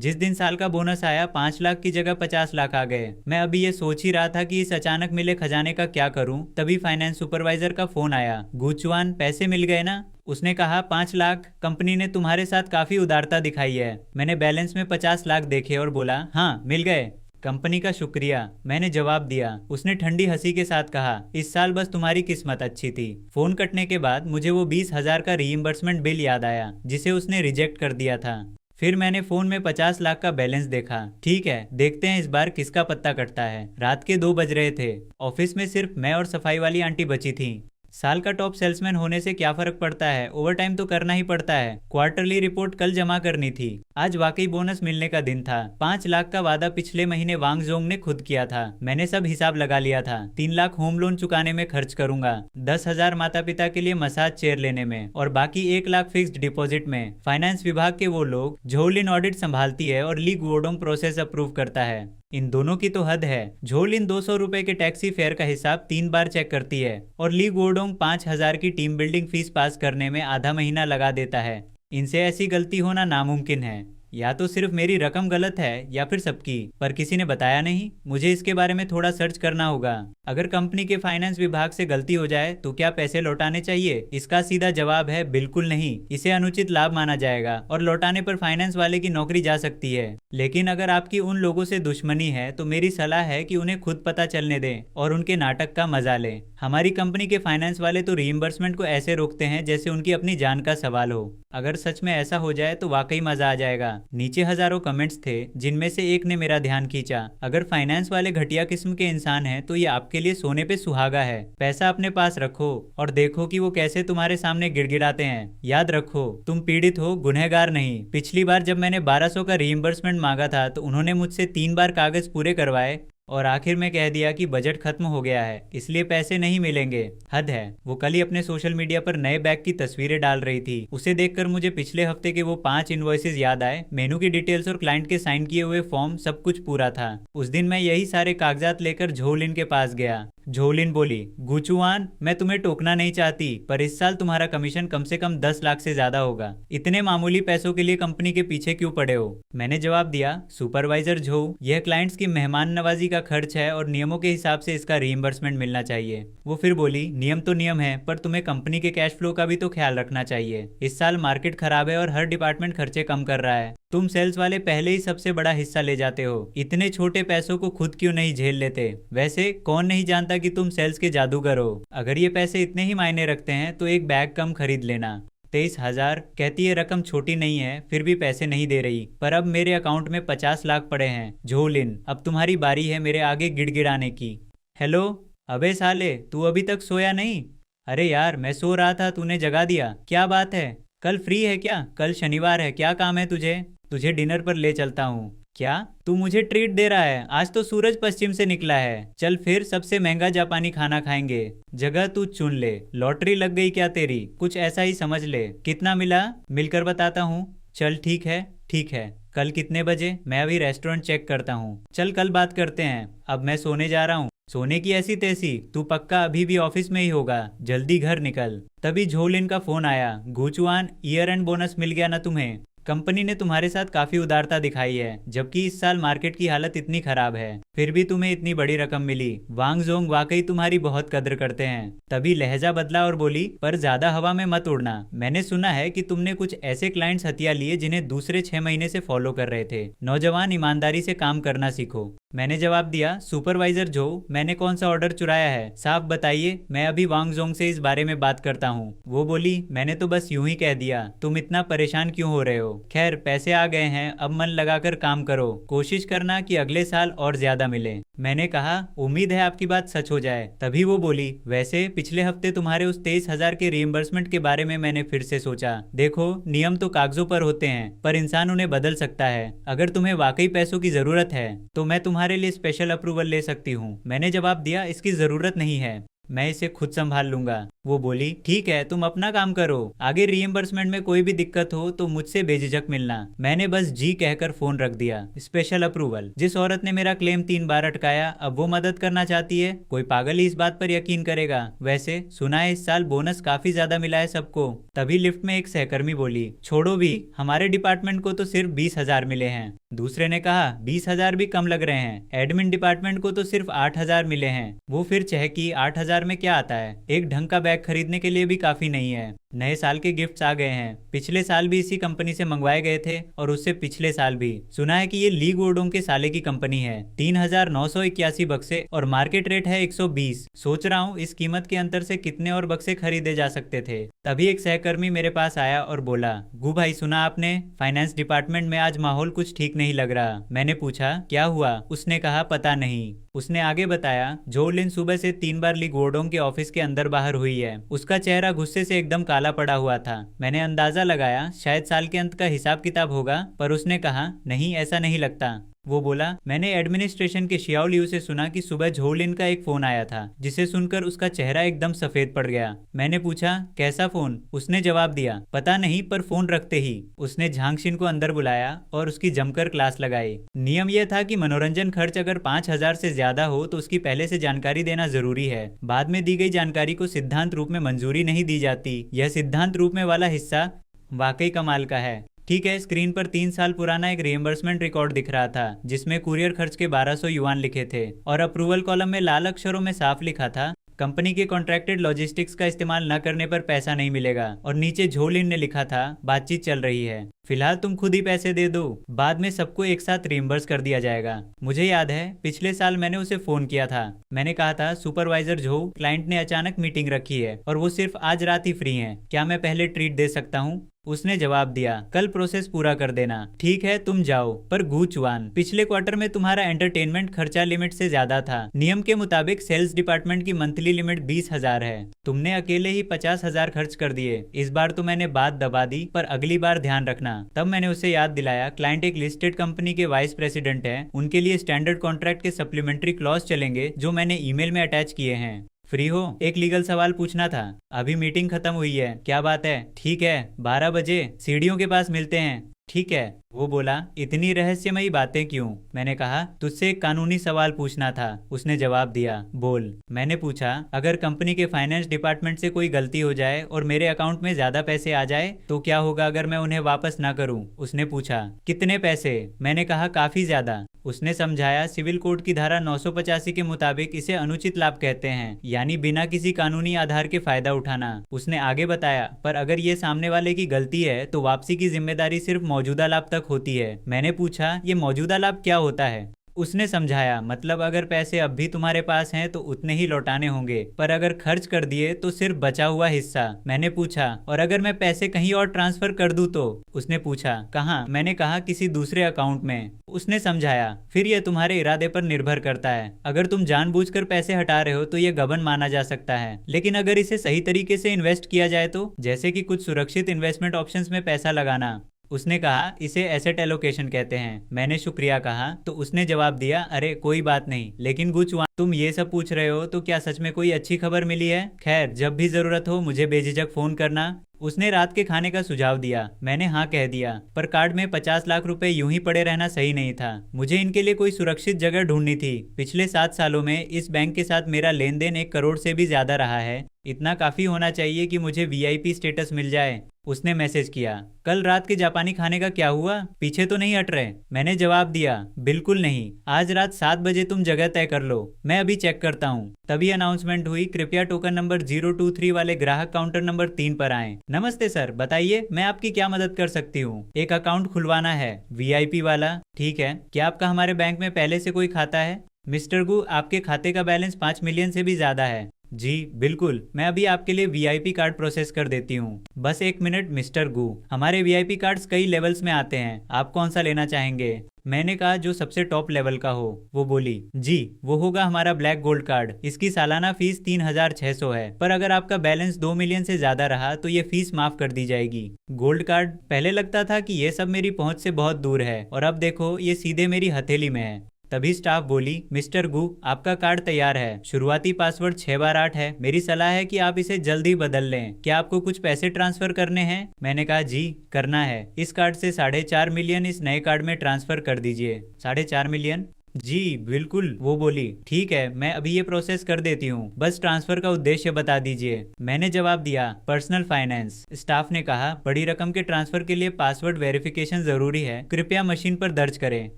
जिस दिन साल का बोनस आया 5 लाख की जगह 50 लाख आ गए। मैं अभी ये सोच ही रहा था कि इस अचानक मिले खजाने का क्या करूं, तभी फाइनेंस सुपरवाइजर का फोन आया। गुचुआन, पैसे मिल गए ना? उसने कहा 5 लाख। कंपनी ने तुम्हारे साथ काफी उदारता दिखाई है। मैंने बैलेंस में 50 लाख देखे और बोला हाँ मिल गए। कंपनी का शुक्रिया, मैंने जवाब दिया। उसने ठंडी हंसी के साथ कहा इस साल बस तुम्हारी किस्मत अच्छी थी। फोन कटने के बाद मुझे वो 20,000 का रीइंबर्समेंट बिल याद आया जिसे उसने रिजेक्ट कर दिया था। फिर मैंने फोन में 50 लाख का बैलेंस देखा। ठीक है, देखते हैं इस बार किसका पत्ता कटता है। रात के 2 बज रहे थे। ऑफिस में सिर्फ मैं और सफाई वाली आंटी बची थी। साल का टॉप सेल्समैन होने से क्या फर्क पड़ता है, ओवर टाइम तो करना ही पड़ता है। क्वार्टरली रिपोर्ट कल जमा करनी थी। आज वाकई बोनस मिलने का दिन था। 5 लाख का वादा पिछले महीने वांग जोंग ने खुद किया था। मैंने सब हिसाब लगा लिया था। 3 लाख होम लोन चुकाने में खर्च करूंगा, 10,000 माता पिता के लिए मसाज चेयर लेने में, और बाकी 1 लाख फिक्स्ड डिपॉजिट में। फाइनेंस विभाग के वो लोग, झोलिन ऑडिट संभालती है और ली गुओडोंग प्रोसेस अप्रूव करता है। इन दोनों की तो हद है। झोल इन 200 रुपए के टैक्सी फेयर का हिसाब 3 बार चेक करती है और ली गुओडोंग 5,000 की टीम बिल्डिंग फीस पास करने में आधा महीना लगा देता है। इनसे ऐसी गलती होना नामुमकिन है। या तो सिर्फ मेरी रकम गलत है या फिर सबकी, पर किसी ने बताया नहीं। मुझे इसके बारे में थोड़ा सर्च करना होगा। अगर कंपनी के फाइनेंस विभाग से गलती हो जाए तो क्या पैसे लौटाने चाहिए? इसका सीधा जवाब है बिल्कुल नहीं। इसे अनुचित लाभ माना जाएगा और लौटाने पर फाइनेंस वाले की नौकरी जा सकती है। लेकिन अगर आपकी उन लोगों से दुश्मनी है तो मेरी सलाह है कि उन्हें खुद पता चलने दें और उनके नाटक का मजा लें। हमारी कंपनी के फाइनेंस वाले तो रीइंबर्समेंट को ऐसे रोकते हैं जैसे उनकी अपनी जान का सवाल हो। अगर सच में ऐसा हो जाए तो वाकई मजा आ जाएगा। नीचे हजारों कमेंट्स थे जिनमें से एक ने मेरा ध्यान खींचा। अगर फाइनेंस वाले घटिया किस्म के इंसान हैं तो ये आपके लिए सोने पे सुहागा है। पैसा अपने पास रखो और देखो कि वो कैसे तुम्हारे सामने गिड़गिड़ाते हैं। याद रखो, तुम पीड़ित हो, गुनहगार नहीं। पिछली बार जब मैंने 1200 का रीइंबर्समेंट मांगा था तो उन्होंने मुझसे 3 बार कागज पूरे करवाए और आखिर में कह दिया कि बजट खत्म हो गया है, इसलिए पैसे नहीं मिलेंगे। हद है। वो कल ही अपने सोशल मीडिया पर नए बैग की तस्वीरें डाल रही थी। उसे देखकर मुझे पिछले हफ्ते के वो 5 इनवॉइसेस याद आए। मेनू की डिटेल्स और क्लाइंट के साइन किए हुए फॉर्म, सब कुछ पूरा था। उस दिन मैं यही सारे कागजात लेकर झोलिन के पास गया। झोलिन बोली, गुचुआन, मैं तुम्हें टोकना नहीं चाहती, पर इस साल तुम्हारा कमीशन कम से कम 10 लाख से ज्यादा होगा। इतने मामूली पैसों के लिए कंपनी के पीछे क्यों पड़े हो? मैंने जवाब दिया, सुपरवाइजर झो, यह क्लाइंट्स की मेहमान नवाजी का खर्च है और नियमों के हिसाब से इसका रीइंबर्समेंट मिलना चाहिए। वो फिर बोली, नियम तो नियम है, पर तुम्हें कंपनी के कैश फ्लो का भी तो ख्याल रखना चाहिए। इस साल मार्केट खराब है और हर डिपार्टमेंट खर्चे कम कर रहा है। तुम सेल्स वाले पहले ही सबसे बड़ा हिस्सा ले जाते हो। इतने छोटे पैसों को खुद क्यों नहीं झेल लेते? वैसे कौन नहीं जानता कि तुम सेल्स के जादूगर हो। अगर ये पैसे इतने ही मायने रखते हैं तो एक बैग कम खरीद लेना। 23,000 कहती है, रकम छोटी नहीं है, फिर भी पैसे नहीं दे रही। पर अब मेरे अकाउंट में 50 लाख पड़े हैं। झोलिन, अब तुम्हारी बारी है मेरे आगे गिड़गिड़ाने की। हेलो, अबे साले, तू अभी तक सोया नहीं? अरे यार, मैं सो रहा था, तूने जगा दिया। क्या बात है, कल फ्री है क्या? कल शनिवार है, क्या काम है तुझे? तुझे डिनर पर ले चलता हूँ। क्या तू मुझे ट्रीट दे रहा है? आज तो सूरज पश्चिम से निकला है। चल फिर सबसे महंगा जापानी खाना खाएंगे। जगह तू चुन ले। लॉटरी लग गई क्या तेरी? कुछ ऐसा ही समझ ले। कितना मिला? मिलकर बताता हूँ। चल ठीक है, ठीक है। कल कितने बजे? मैं अभी रेस्टोरेंट चेक करता हूँ। चल कल बात करते हैं, अब मैं सोने जा रहा हूँ। सोने की ऐसी तैसी? तू पक्का अभी भी ऑफिस में ही होगा? जल्दी घर निकल। तभी झोलिन का फोन आया। गुचुआन, ईयर एंड बोनस मिल गया ना तुम्हें? कंपनी ने तुम्हारे साथ काफी उदारता दिखाई है, जबकि इस साल मार्केट की हालत इतनी खराब है, फिर भी तुम्हें इतनी बड़ी रकम मिली। वांग जोंग वाकई तुम्हारी बहुत कद्र करते हैं। तभी लहजा बदला और बोली, पर ज्यादा हवा में मत उड़ना। मैंने सुना है कि तुमने कुछ ऐसे क्लाइंट्स हथिया लिए जिन्हें दूसरे 6 महीने से फॉलो कर रहे थे। नौजवान, ईमानदारी से काम करना सीखो। मैंने जवाब दिया, सुपरवाइजर जो, मैंने कौन सा ऑर्डर चुराया है? साफ बताइए, मैं अभी वांग जोंग से इस बारे में बात करता हूँ। वो बोली, मैंने तो बस यूं ही कह दिया, तुम इतना परेशान क्यों हो रहे हो? खैर, पैसे आ गए हैं, अब मन लगाकर काम करो। कोशिश करना कि अगले साल और ज्यादा मिले। मैंने कहा, उम्मीद है आपकी बात सच हो जाए। तभी वो बोली, वैसे पिछले हफ्ते तुम्हारे उस 23,000 के रीइंबर्समेंट के बारे में मैंने फिर से सोचा। देखो, नियम तो कागजों पर होते हैं, पर इंसान उन्हें बदल सकता है। अगर तुम्हें वाकई पैसों की जरूरत है तो मैं तुम्हारे लिए स्पेशल अप्रूवल ले सकती हूँ। मैंने जवाब दिया, इसकी जरूरत नहीं है, मैं इसे खुद संभाल लूंगा। वो बोली, ठीक है, तुम अपना काम करो। आगे रीइंबर्समेंट में कोई भी दिक्कत हो तो मुझसे बेझिझक मिलना। मैंने बस जी कहकर फोन रख दिया। Special approval? जिस औरत ने मेरा क्लेम 3 बार अटकाया, अब वो मदद करना चाहती है? कोई पागल ही इस बात पर यकीन करेगा। वैसे सुना है इस साल बोनस काफी ज्यादा मिला है सबको। तभी लिफ्ट में एक सहकर्मी बोली, छोड़ो भी, हमारे डिपार्टमेंट को तो सिर्फ 20,000 मिले हैं। दूसरे ने कहा 20,000 भी कम लग रहे हैं, एडमिन डिपार्टमेंट को तो सिर्फ 8,000 मिले हैं। वो फिर चहकी 8,000 में क्या आता है, एक ढंग का बैग खरीदने के लिए भी काफी नहीं है। नए साल के गिफ्ट्स आ गए हैं, पिछले साल भी इसी कंपनी से मंगवाए गए थे और उससे पिछले साल भी। सुना है कि ये ली गोर्डोंग के साले की कंपनी है। 3,981 बक्से और मार्केट रेट है 120। सोच रहा हूँ इस कीमत के अंतर से कितने और बक्से खरीदे जा सकते थे। तभी एक सहकर्मी मेरे पास आया और बोला, गु भाई सुना आपने, फाइनेंस डिपार्टमेंट में आज माहौल कुछ ठीक नहीं लग रहा। मैंने पूछा क्या हुआ, उसने कहा पता नहीं। उसने आगे बताया, जो लिन सुबह से 3 बार ली गोर्डोंग के ऑफिस के अंदर बाहर हुई है। उसका चेहरा गुस्से से एकदम काला पड़ा हुआ था। मैंने अंदाजा लगाया शायद साल के अंत का हिसाब किताब होगा, पर उसने कहा नहीं ऐसा नहीं लगता। वो बोला, मैंने एडमिनिस्ट्रेशन के शियाओ लियू से सुना कि सुबह झोलिन का एक फोन आया था, जिसे सुनकर उसका चेहरा एकदम सफेद पड़ गया। मैंने पूछा कैसा फोन? उसने जवाब दिया पता नहीं, पर फोन रखते ही उसने झांगशिन को अंदर बुलाया और उसकी जमकर क्लास लगाई। नियम यह था कि मनोरंजन खर्च अगर 5,000 से ज्यादा हो तो उसकी पहले से जानकारी देना जरूरी है। बाद में दी गई जानकारी को सिद्धांत रूप में मंजूरी नहीं दी जाती। यह सिद्धांत रूप में वाला हिस्सा वाकई कमाल का है। ठीक है, स्क्रीन पर 3 साल पुराना एक रिएम्बर्समेंट रिकॉर्ड दिख रहा था, जिसमें कुरियर खर्च के 1200 युआन लिखे थे और अप्रूवल कॉलम में लाल अक्षरों में साफ लिखा था, कंपनी के कॉन्ट्रैक्टेड लॉजिस्टिक्स का इस्तेमाल न करने पर पैसा नहीं मिलेगा। और नीचे झोलिन ने लिखा था, बातचीत चल रही है, फिलहाल तुम खुद ही पैसे दे दो, बाद में सबको एक साथ रिइम्बर्स कर दिया जाएगा। मुझे याद है पिछले साल मैंने उसे फोन किया था। मैंने कहा था सुपरवाइजर झो, क्लाइंट ने अचानक मीटिंग रखी है और वो सिर्फ आज रात ही फ्री हैं, क्या मैं पहले ट्रीट दे सकता हूँ? उसने जवाब दिया, कल प्रोसेस पूरा कर देना। ठीक है तुम जाओ, पर गूचवान, पिछले क्वार्टर में तुम्हारा एंटरटेनमेंट खर्चा लिमिट से ज्यादा था। नियम के मुताबिक सेल्स डिपार्टमेंट की मंथली लिमिट 20,000 है, तुमने अकेले ही 50,000 खर्च कर दिए। इस बार तो मैंने बात दबा दी, पर अगली बार ध्यान रखना। तब मैंने उसे याद दिलाया, क्लाइंट एक लिस्टेड कंपनी के वाइस प्रेसिडेंट है, उनके लिए स्टैंडर्ड कॉन्ट्रैक्ट के सप्लीमेंट्री क्लॉज चलेंगे जो मैंने ईमेल में अटैच किए हैं। फ्री हो? एक लीगल सवाल पूछना था। अभी मीटिंग खत्म हुई है, क्या बात है? ठीक है, 12 बजे सीढ़ियों के पास मिलते हैं। ठीक है। वो बोला, इतनी रहस्यमयी बातें क्यों? मैंने कहा, तुझसे एक कानूनी सवाल पूछना था। उसने जवाब दिया, बोल। मैंने पूछा, अगर कंपनी के फाइनेंस डिपार्टमेंट से कोई गलती हो जाए और मेरे अकाउंट में ज्यादा पैसे आ जाए तो क्या होगा अगर मैं उन्हें वापस ना करूं? उसने पूछा, कितने पैसे? मैंने कहा, काफी ज्यादा। उसने समझाया, सिविल कोड की धारा 985 के मुताबिक इसे अनुचित लाभ कहते हैं, यानी बिना किसी कानूनी आधार के फायदा उठाना। उसने आगे बताया, पर अगर ये सामने वाले की गलती है तो वापसी की जिम्मेदारी सिर्फ मौजूदा लाभ तक होती है। मैंने पूछा, ये मौजूदा लाभ क्या होता है? उसने समझाया, मतलब अगर पैसे अब भी तुम्हारे पास हैं तो उतने ही लौटाने होंगे, पर अगर खर्च कर दिए तो सिर्फ बचा हुआ हिस्सा। मैंने पूछा, और अगर मैं पैसे कहीं और ट्रांसफर कर दूं तो? उसने पूछा, कहाँ? मैंने कहा, किसी दूसरे अकाउंट में। उसने समझाया, फिर यह तुम्हारे इरादे पर निर्भर करता है। अगर तुम जानबूझकर पैसे हटा रहे हो तो यह गबन माना जा सकता है, लेकिन अगर इसे सही तरीके से इन्वेस्ट किया जाए तो, जैसे कि कुछ सुरक्षित इन्वेस्टमेंट ऑप्शंस में पैसा लगाना। उसने कहा, इसे एसेट एलोकेशन कहते हैं। मैंने शुक्रिया कहा तो उसने जवाब दिया, अरे कोई बात नहीं, लेकिन गुचवान, तुम ये सब पूछ रहे हो तो क्या सच में कोई अच्छी खबर मिली है? खैर, जब भी जरूरत हो मुझे बेझिझक फोन करना। उसने रात के खाने का सुझाव दिया। मैंने हाँ कह दिया, पर कार्ड में 50 लाख रुपए यूं ही पड़े रहना सही नहीं था। मुझे इनके लिए कोई सुरक्षित जगह ढूंढनी थी। पिछले 7 सालों में इस बैंक के साथ मेरा लेन देन 1 करोड़ से भी ज्यादा रहा है। इतना काफी होना चाहिए कि मुझे वीआईपी स्टेटस मिल जाए। उसने मैसेज किया, कल रात के जापानी खाने का क्या हुआ? पीछे तो नहीं हट रहे? मैंने जवाब दिया, बिल्कुल नहीं, आज रात 7 बजे तुम जगह तय कर लो, मैं अभी चेक करता हूँ। तभी अनाउंसमेंट हुई, कृपया टोकन नंबर 023 वाले ग्राहक काउंटर नंबर 3 पर आएं। नमस्ते सर, बताइए मैं आपकी क्या मदद कर सकती हूँ? एक अकाउंट खुलवाना है, वीआईपी वाला। ठीक है, क्या आपका हमारे बैंक में पहले से कोई खाता है? मिस्टर गु, आपके खाते का बैलेंस 5 मिलियन से भी ज्यादा है। जी बिल्कुल, मैं अभी आपके लिए वीआईपी कार्ड प्रोसेस कर देती हूँ। बस 1 मिनट मिस्टर गु, हमारे वीआईपी कार्ड्स कई लेवल्स में आते हैं, आप कौन सा लेना चाहेंगे? मैंने कहा, जो सबसे टॉप लेवल का हो। वो बोली, जी वो होगा हमारा ब्लैक गोल्ड कार्ड। इसकी सालाना फीस 3,600 है, पर अगर आपका बैलेंस 2 मिलियन से ज्यादा रहा तो ये फीस माफ कर दी जाएगी। Gold card? पहले लगता था कि ये सब मेरी पहुंच से बहुत दूर है, और अब देखो ये सीधे मेरी हथेली में है। तभी स्टाफ बोली, मिस्टर गु, आपका कार्ड तैयार है, शुरुआती पासवर्ड 6 बार 8 है। मेरी सलाह है कि आप इसे जल्दी बदल लें। क्या आपको कुछ पैसे ट्रांसफर करने हैं? मैंने कहा, जी करना है। इस कार्ड से 4.5 मिलियन इस नए कार्ड में ट्रांसफर कर दीजिए। 4.5 मिलियन? जी बिल्कुल, वो बोली। ठीक है, मैं अभी ये प्रोसेस कर देती हूँ, बस ट्रांसफर का उद्देश्य बता दीजिए। मैंने जवाब दिया, पर्सनल फाइनेंस। स्टाफ ने कहा, बड़ी रकम के ट्रांसफर के लिए पासवर्ड वेरिफिकेशन जरूरी है, कृपया मशीन पर दर्ज करें,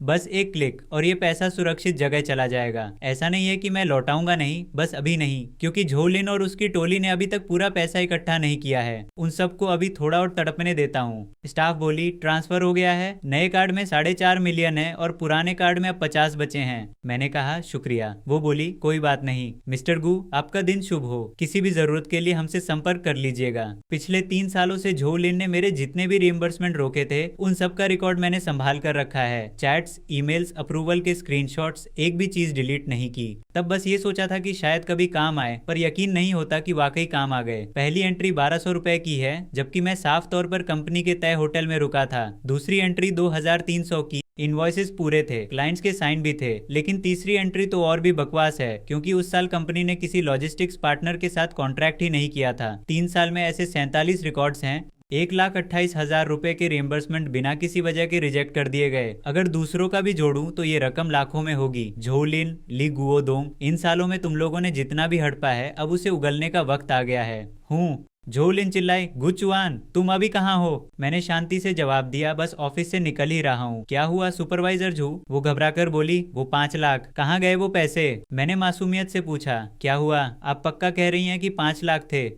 बस एक क्लिक और ये पैसा सुरक्षित जगह चला जाएगा। ऐसा नहीं है कि मैं लौटाऊंगा नहीं, बस अभी नहीं, क्योंकि झोलिन और उसकी टोली ने अभी तक पूरा पैसा इकट्ठा नहीं किया है। उन सबको अभी थोड़ा और तड़पने देता हूँ। स्टाफ बोली, ट्रांसफर हो गया है, नए कार्ड में 4.5 मिलियन है और पुराने कार्ड में अब 50 बचे हैं। मैंने कहा, शुक्रिया। वो बोली, कोई बात नहीं मिस्टर गू, आपका दिन शुभ हो, किसी भी जरूरत के लिए हमसे संपर्क कर लीजिएगा। पिछले 3 सालों से झो लिन ने मेरे जितने भी रिइंबर्समेंट रोके थे उन सब का रिकॉर्ड मैंने संभाल कर रखा है। चैट्स, ईमेल्स, अप्रूवल के स्क्रीनशॉट्स, एक भी चीज डिलीट नहीं की। तब बस ये सोचा था कि शायद कभी काम आए, पर यकीन नहीं होता कि वाकई काम आ गए। पहली एंट्री 1200 रुपए की है, जबकि मैं साफ तौर पर कंपनी के तय होटल में रुका था। दूसरी एंट्री 2300 की, इनवॉइसेस पूरे थे, क्लाइंट्स के साइन भी थे। लेकिन तीसरी एंट्री तो और भी बकवास है, क्योंकि उस साल कंपनी ने किसी लॉजिस्टिक्स पार्टनर के साथ कॉन्ट्रैक्ट ही नहीं किया था। 3 साल में ऐसे 47 रिकॉर्ड्स हैं। 1,28,000 रुपए के रिएम्बर्समेंट बिना किसी वजह के रिजेक्ट कर दिए गए। अगर दूसरों का भी जोड़ूं तो ये रकम लाखों में होगी। झोलिन, ली गुओदोंग, इन सालों में तुम लोगों ने जितना भी हड़पा है, अब उसे उगलने का वक्त आ गया है। हूँ। झोलिन चिल्लाई, गुचुआन तुम अभी कहाँ हो? मैंने शांति से जवाब दिया, बस ऑफिस से निकल ही रहा हूँ। क्या हुआ सुपरवाइजर झू? वो घबराकर बोली, वो 5 लाख कहाँ गए वो पैसे? मैंने मासूमियत से पूछा, क्या हुआ? आप पक्का कह रही हैं कि 5 लाख थे?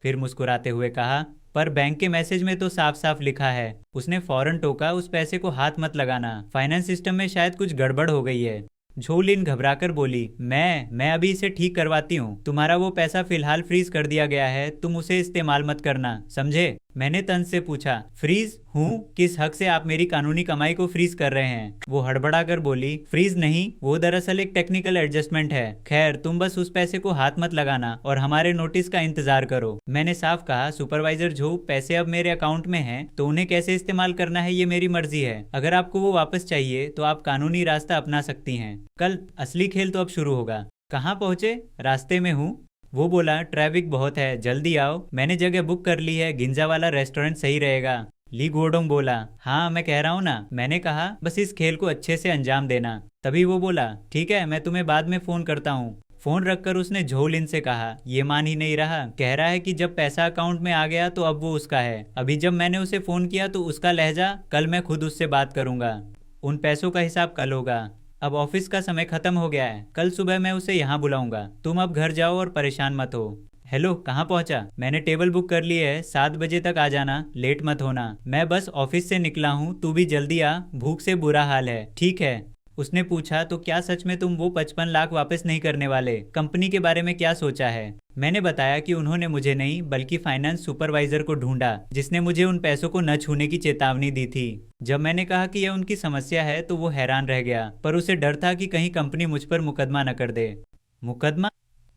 फिर मुस्कुराते हुए कहा, पर बैंक के मैसेज में तो साफ साफ लिखा है। उसने फौरन टोका, उस पैसे को हाथ मत लगाना, फाइनेंस सिस्टम में शायद कुछ गड़बड़ हो गई है। झोलिन घबराकर बोली, मैं अभी इसे ठीक करवाती हूँ। तुम्हारा वो पैसा फिलहाल फ्रीज कर दिया गया है, तुम उसे इस्तेमाल मत करना, समझे? मैंने तंज से पूछा, फ्रीज? हूँ? किस हक से आप मेरी कानूनी कमाई को फ्रीज कर रहे हैं? वो हड़बड़ा कर बोली, फ्रीज नहीं, वो दरअसल एक टेक्निकल एडजस्टमेंट है। खैर, तुम बस उस पैसे को हाथ मत लगाना और हमारे नोटिस का इंतजार करो। मैंने साफ कहा, सुपरवाइजर झो, पैसे अब मेरे अकाउंट में हैं, तो उन्हें कैसे इस्तेमाल करना है ये मेरी मर्जी है। अगर आपको वो वापस चाहिए तो आप कानूनी रास्ता अपना सकती हैं। कल असली खेल तो अब शुरू होगा। कहाँ पहुंचे? रास्ते में हूँ। वो बोला, ट्रैफिक बहुत है, जल्दी आओ। मैंने जगह बुक कर ली है, गिंजा वाला रेस्टोरेंट सही रहेगा। ली गोडोंग बोला, हाँ मैं कह रहा हूँ ना। मैंने कहा, बस इस खेल को अच्छे से अंजाम देना। तभी वो बोला, ठीक है, मैं तुम्हें बाद में फोन करता हूँ। फोन रखकर उसने झोलिन से कहा, ये मान ही नहीं रहा, कह रहा है कि जब पैसा अकाउंट में आ गया तो अब वो उसका है। अभी जब मैंने उसे फोन किया तो उसका लहजा, कल मैं खुद उससे बात करूंगा, उन पैसों का हिसाब कल होगा। अब ऑफिस का समय खत्म हो गया है, कल सुबह मैं उसे यहाँ बुलाऊंगा। तुम अब घर जाओ और परेशान मत हो। हेलो, कहाँ पहुंचा? मैंने टेबल बुक कर ली है, 7 बजे तक आ जाना, लेट मत होना। मैं बस ऑफिस से निकला हूँ, तू भी जल्दी आ, भूख से बुरा हाल है। ठीक है। उसने पूछा, तो क्या सच में तुम वो 55 लाख वापस नहीं करने वाले? कंपनी के बारे में क्या सोचा है? मैंने बताया कि उन्होंने मुझे नहीं बल्कि फाइनेंस सुपरवाइजर को ढूंढा, जिसने मुझे उन पैसों को न छूने की चेतावनी दी थी। जब मैंने कहा कि यह उनकी समस्या है तो वो हैरान रह गया, पर उसे डर था कि कहीं कंपनी मुझ पर मुकदमा न कर दे। मुकदमा?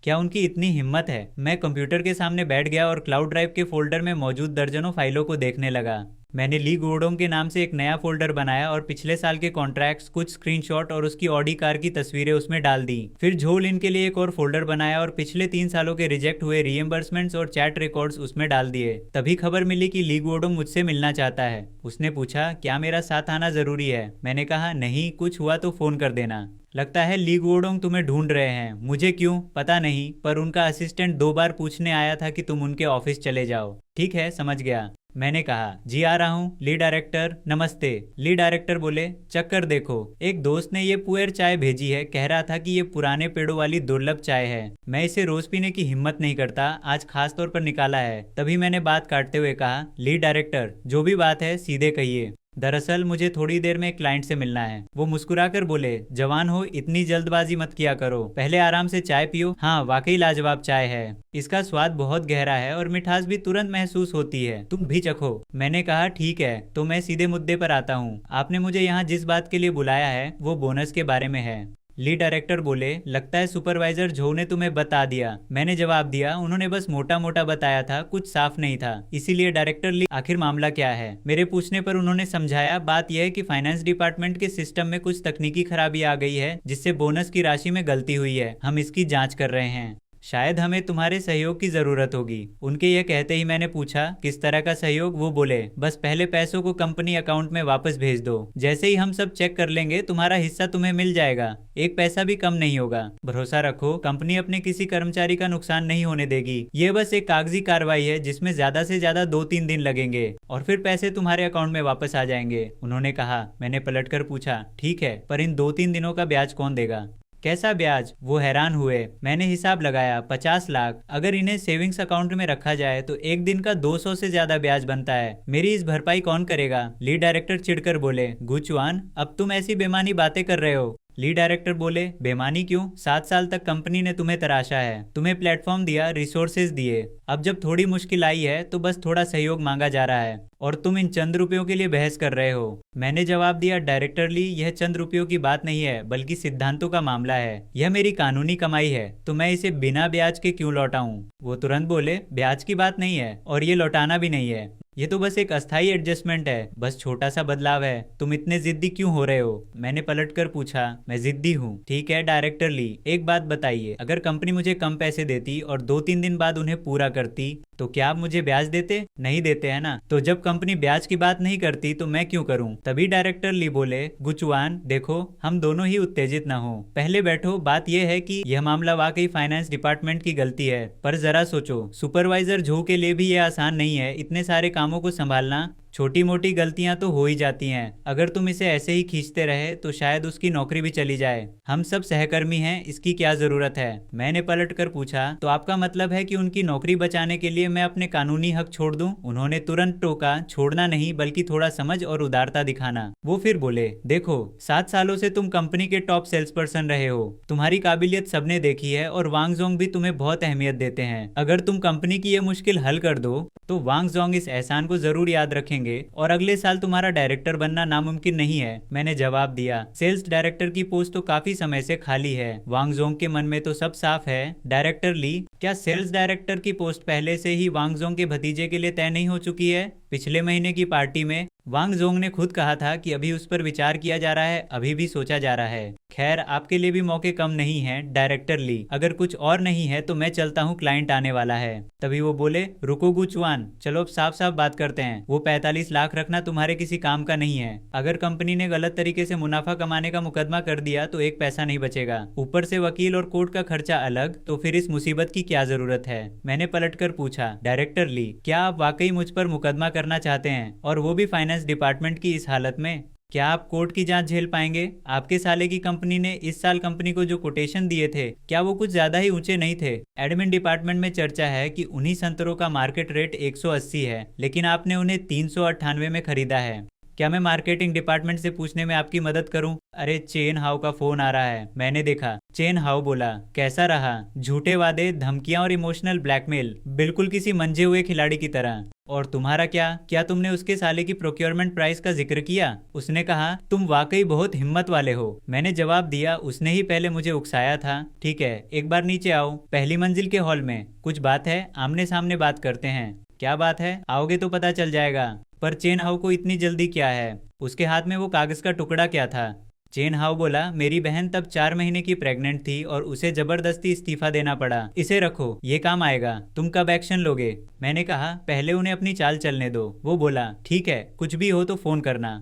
क्या उनकी इतनी हिम्मत है? मैं कंप्यूटर के सामने बैठ गया और क्लाउड ड्राइव के फोल्डर में मौजूद दर्जनों फाइलों को देखने लगा। मैंने ली गोडोंग के नाम से एक नया फोल्डर बनाया और पिछले साल के कॉन्ट्रैक्ट्स, कुछ स्क्रीनशॉट और उसकी ऑडी कार की तस्वीरें उसमें डाल दी। फिर झोलिन के लिए एक और फोल्डर बनाया और पिछले 3 सालों के रिजेक्ट हुए रीएम्बर्समेंट्स और चैट रिकॉर्ड्स उसमें डाल दिए। तभी खबर मिली कि ली गोडोंग मुझसे मिलना चाहता है। उसने पूछा, क्या मेरा साथ आना जरूरी है? मैंने कहा, नहीं, कुछ हुआ तो फोन कर देना। लगता है ली गोडोंग तुम्हें ढूंढ रहे हैं। मुझे क्यों पता नहीं, पर उनका असिस्टेंट 2 बार पूछने आया था कि तुम उनके ऑफिस चले जाओ। ठीक है, समझ गया। मैंने कहा, जी आ रहा हूँ। ली डायरेक्टर नमस्ते। ली डायरेक्टर बोले, चक्कर देखो, एक दोस्त ने ये पुअर चाय भेजी है, कह रहा था कि ये पुराने पेड़ों वाली दुर्लभ चाय है। मैं इसे रोज पीने की हिम्मत नहीं करता, आज खास तौर पर निकाला है। तभी मैंने बात काटते हुए कहा, ली डायरेक्टर, जो भी बात है सीधे कहिए। दरअसल मुझे थोड़ी देर में एक क्लाइंट से मिलना है। वो मुस्कुराकर बोले, जवान हो, इतनी जल्दबाजी मत किया करो, पहले आराम से चाय पियो। हाँ, वाकई लाजवाब चाय है, इसका स्वाद बहुत गहरा है और मिठास भी तुरंत महसूस होती है, तुम भी चखो। मैंने कहा, ठीक है, तो मैं सीधे मुद्दे पर आता हूँ। आपने मुझे यहाँ जिस बात के लिए बुलाया है वो बोनस के बारे में है। लीड डायरेक्टर बोले, लगता है सुपरवाइजर झो ने तुम्हें बता दिया। मैंने जवाब दिया, उन्होंने बस मोटा मोटा बताया था, कुछ साफ नहीं था। इसीलिए डायरेक्टर ली, आखिर मामला क्या है? मेरे पूछने पर उन्होंने समझाया, बात यह है कि फाइनेंस डिपार्टमेंट के सिस्टम में कुछ तकनीकी खराबी आ गई है, जिससे बोनस की राशि में गलती हुई है। हम इसकी जांच कर रहे हैं। शायद हमें तुम्हारे सहयोग की जरूरत होगी। उनके यह कहते ही मैंने पूछा, किस तरह का सहयोग? वो बोले, बस पहले पैसों को कंपनी अकाउंट में वापस भेज दो, जैसे ही हम सब चेक कर लेंगे तुम्हारा हिस्सा तुम्हें मिल जाएगा, एक पैसा भी कम नहीं होगा। भरोसा रखो, कंपनी अपने किसी कर्मचारी का नुकसान नहीं होने देगी। ये बस एक कागजी कार्रवाई है जिसमें ज्यादा से ज्यादा 2-3 दिन लगेंगे और फिर पैसे तुम्हारे अकाउंट में वापस आ जाएंगे, उन्होंने कहा। मैंने पलटकर पूछा, ठीक है, पर इन 2-3 दिनों का ब्याज कौन देगा? कैसा ब्याज? वो हैरान हुए। मैंने हिसाब लगाया, 50 लाख। अगर इन्हें सेविंग्स अकाउंट में रखा जाए तो एक दिन का 200 से ज्यादा ब्याज बनता है। मेरी इस भरपाई कौन करेगा? लीड डायरेक्टर चिढ़कर बोले, गुचवान, अब तुम ऐसी बेमानी बातें कर रहे हो। लीड डायरेक्टर बोले, बेमानी क्यों? 7 साल तक कंपनी ने तुम्हें तराशा है, तुम्हें प्लेटफॉर्म दिया, रिसोर्सेज दिए। अब जब थोड़ी मुश्किल आई है तो बस थोड़ा सहयोग मांगा जा रहा है और तुम इन चंद रुपयों के लिए बहस कर रहे हो। मैंने जवाब दिया, डायरेक्टर ली, यह चंद रुपयों की बात नहीं है बल्कि सिद्धांतों का मामला है। यह मेरी कानूनी कमाई है तो मैं इसे बिना ब्याज के क्यों लौटाऊं? वो तुरंत बोले, ब्याज की बात नहीं है और ये लौटाना भी नहीं है, ये तो बस एक अस्थाई एडजस्टमेंट है, बस छोटा सा बदलाव है। तुम इतने जिद्दी क्यों हो रहे हो? मैंने पलटकर पूछा, मैं जिद्दी हूँ? ठीक है डायरेक्टर ली, एक बात बताइए, अगर कंपनी मुझे कम पैसे देती और 2-3 दिन बाद उन्हें पूरा करती तो क्या आप मुझे ब्याज देते? नहीं देते है ना? तो जब कंपनी ब्याज की बात नहीं करती तो मैं क्यों करूं? तभी डायरेक्टर ली बोले, गुचवान देखो, हम दोनों ही उत्तेजित ना हो, पहले बैठो। बात यह है कि यह मामला वाकई फाइनेंस डिपार्टमेंट की गलती है, पर जरा सोचो, सुपरवाइजर जो के लिए भी यह आसान नहीं है इतने सारे कामों को संभालना। छोटी मोटी गलतियां तो हो ही जाती हैं। अगर तुम इसे ऐसे ही खींचते रहे तो शायद उसकी नौकरी भी चली जाए। हम सब सहकर्मी हैं, इसकी क्या जरूरत है? मैंने पलट कर पूछा, तो आपका मतलब है कि उनकी नौकरी बचाने के लिए मैं अपने कानूनी हक छोड़ दूं? उन्होंने तुरंत टोका, छोड़ना नहीं बल्कि थोड़ा समझ और उदारता दिखाना। वो फिर बोले, देखो, 7 सालों से तुम कंपनी के टॉप सेल्स पर्सन रहे हो, तुम्हारी काबिलियत सबने देखी है और वांग जोंग भी तुम्हें बहुत अहमियत देते हैं। अगर तुम कंपनी की ये मुश्किल हल कर दो तो वांग जोंग इस एहसान को जरूर याद रखेंगे और अगले साल तुम्हारा डायरेक्टर बनना नामुमकिन नहीं है। मैंने जवाब दिया, सेल्स डायरेक्टर की पोस्ट तो काफी समय से खाली है। वांग जोंग के मन में तो सब साफ है। डायरेक्टर ली, क्या सेल्स डायरेक्टर की पोस्ट पहले से ही वांग जोंग के भतीजे के लिए तय नहीं हो चुकी है? पिछले महीने की पार्टी में वांग जोंग ने खुद कहा था कि अभी उस पर विचार किया जा रहा है, अभी भी सोचा जा रहा है। खैर, आपके लिए भी मौके कम नहीं हैं डायरेक्टर ली, अगर कुछ और नहीं है तो मैं चलता हूँ, क्लाइंट आने वाला है। तभी वो बोले, रुको गुचवान, चलो अब साफ साफ बात करते हैं। वो 45 लाख रखना तुम्हारे किसी काम का नहीं है। अगर कंपनी ने गलत तरीके से मुनाफा कमाने का मुकदमा कर दिया तो एक पैसा नहीं बचेगा, ऊपर से वकील और कोर्ट का खर्चा अलग, तो फिर इस मुसीबत की क्या जरूरत है? मैंने पलटकर पूछा, डायरेक्टर ली, क्या आप वाकई मुझ पर मुकदमा करना चाहते हैं, और वो भी फाइनेंस डिपार्टमेंट की इस हालत में? क्या आप कोर्ट की जांच झेल पाएंगे? आपके साले की कंपनी ने इस साल कंपनी को जो कोटेशन दिए थे, क्या वो कुछ ज्यादा ही ऊंचे नहीं थे? एडमिन डिपार्टमेंट में चर्चा है कि उन्हीं संतरों का मार्केट रेट 180 है, लेकिन आपने उन्हें 398 में खरीदा है। क्या मैं मार्केटिंग डिपार्टमेंट से पूछने में आपकी मदद करूं? अरे, चेन हाउ का फोन आ रहा है। मैंने देखा। चेन हाउ बोला, कैसा रहा? झूठे वादे, धमकियां और इमोशनल ब्लैकमेल, बिल्कुल किसी मंझे हुए खिलाड़ी की तरह। और तुम्हारा क्या तुमने उसके साले की प्रोक्योरमेंट प्राइस का जिक्र किया? उसने कहा, तुम वाकई बहुत हिम्मत वाले हो। मैंने जवाब दिया, उसने ही पहले मुझे उकसाया था। ठीक है, एक बार नीचे आओ, पहली मंजिल के हॉल में कुछ बात है, आमने सामने बात करते हैं। क्या बात है? आओगे तो पता चल जाएगा। पर चेन हाउ को इतनी जल्दी क्या है? उसके हाथ में वो कागज का टुकड़ा क्या था? चेन हाउ बोला, मेरी बहन तब 4 महीने की प्रेग्नेंट थी और उसे जबरदस्ती इस्तीफा देना पड़ा। इसे रखो, ये काम आएगा। तुम कब एक्शन लोगे? मैंने कहा, पहले उन्हें अपनी चाल चलने दो। वो बोला, ठीक है, कुछ भी हो तो फोन करना।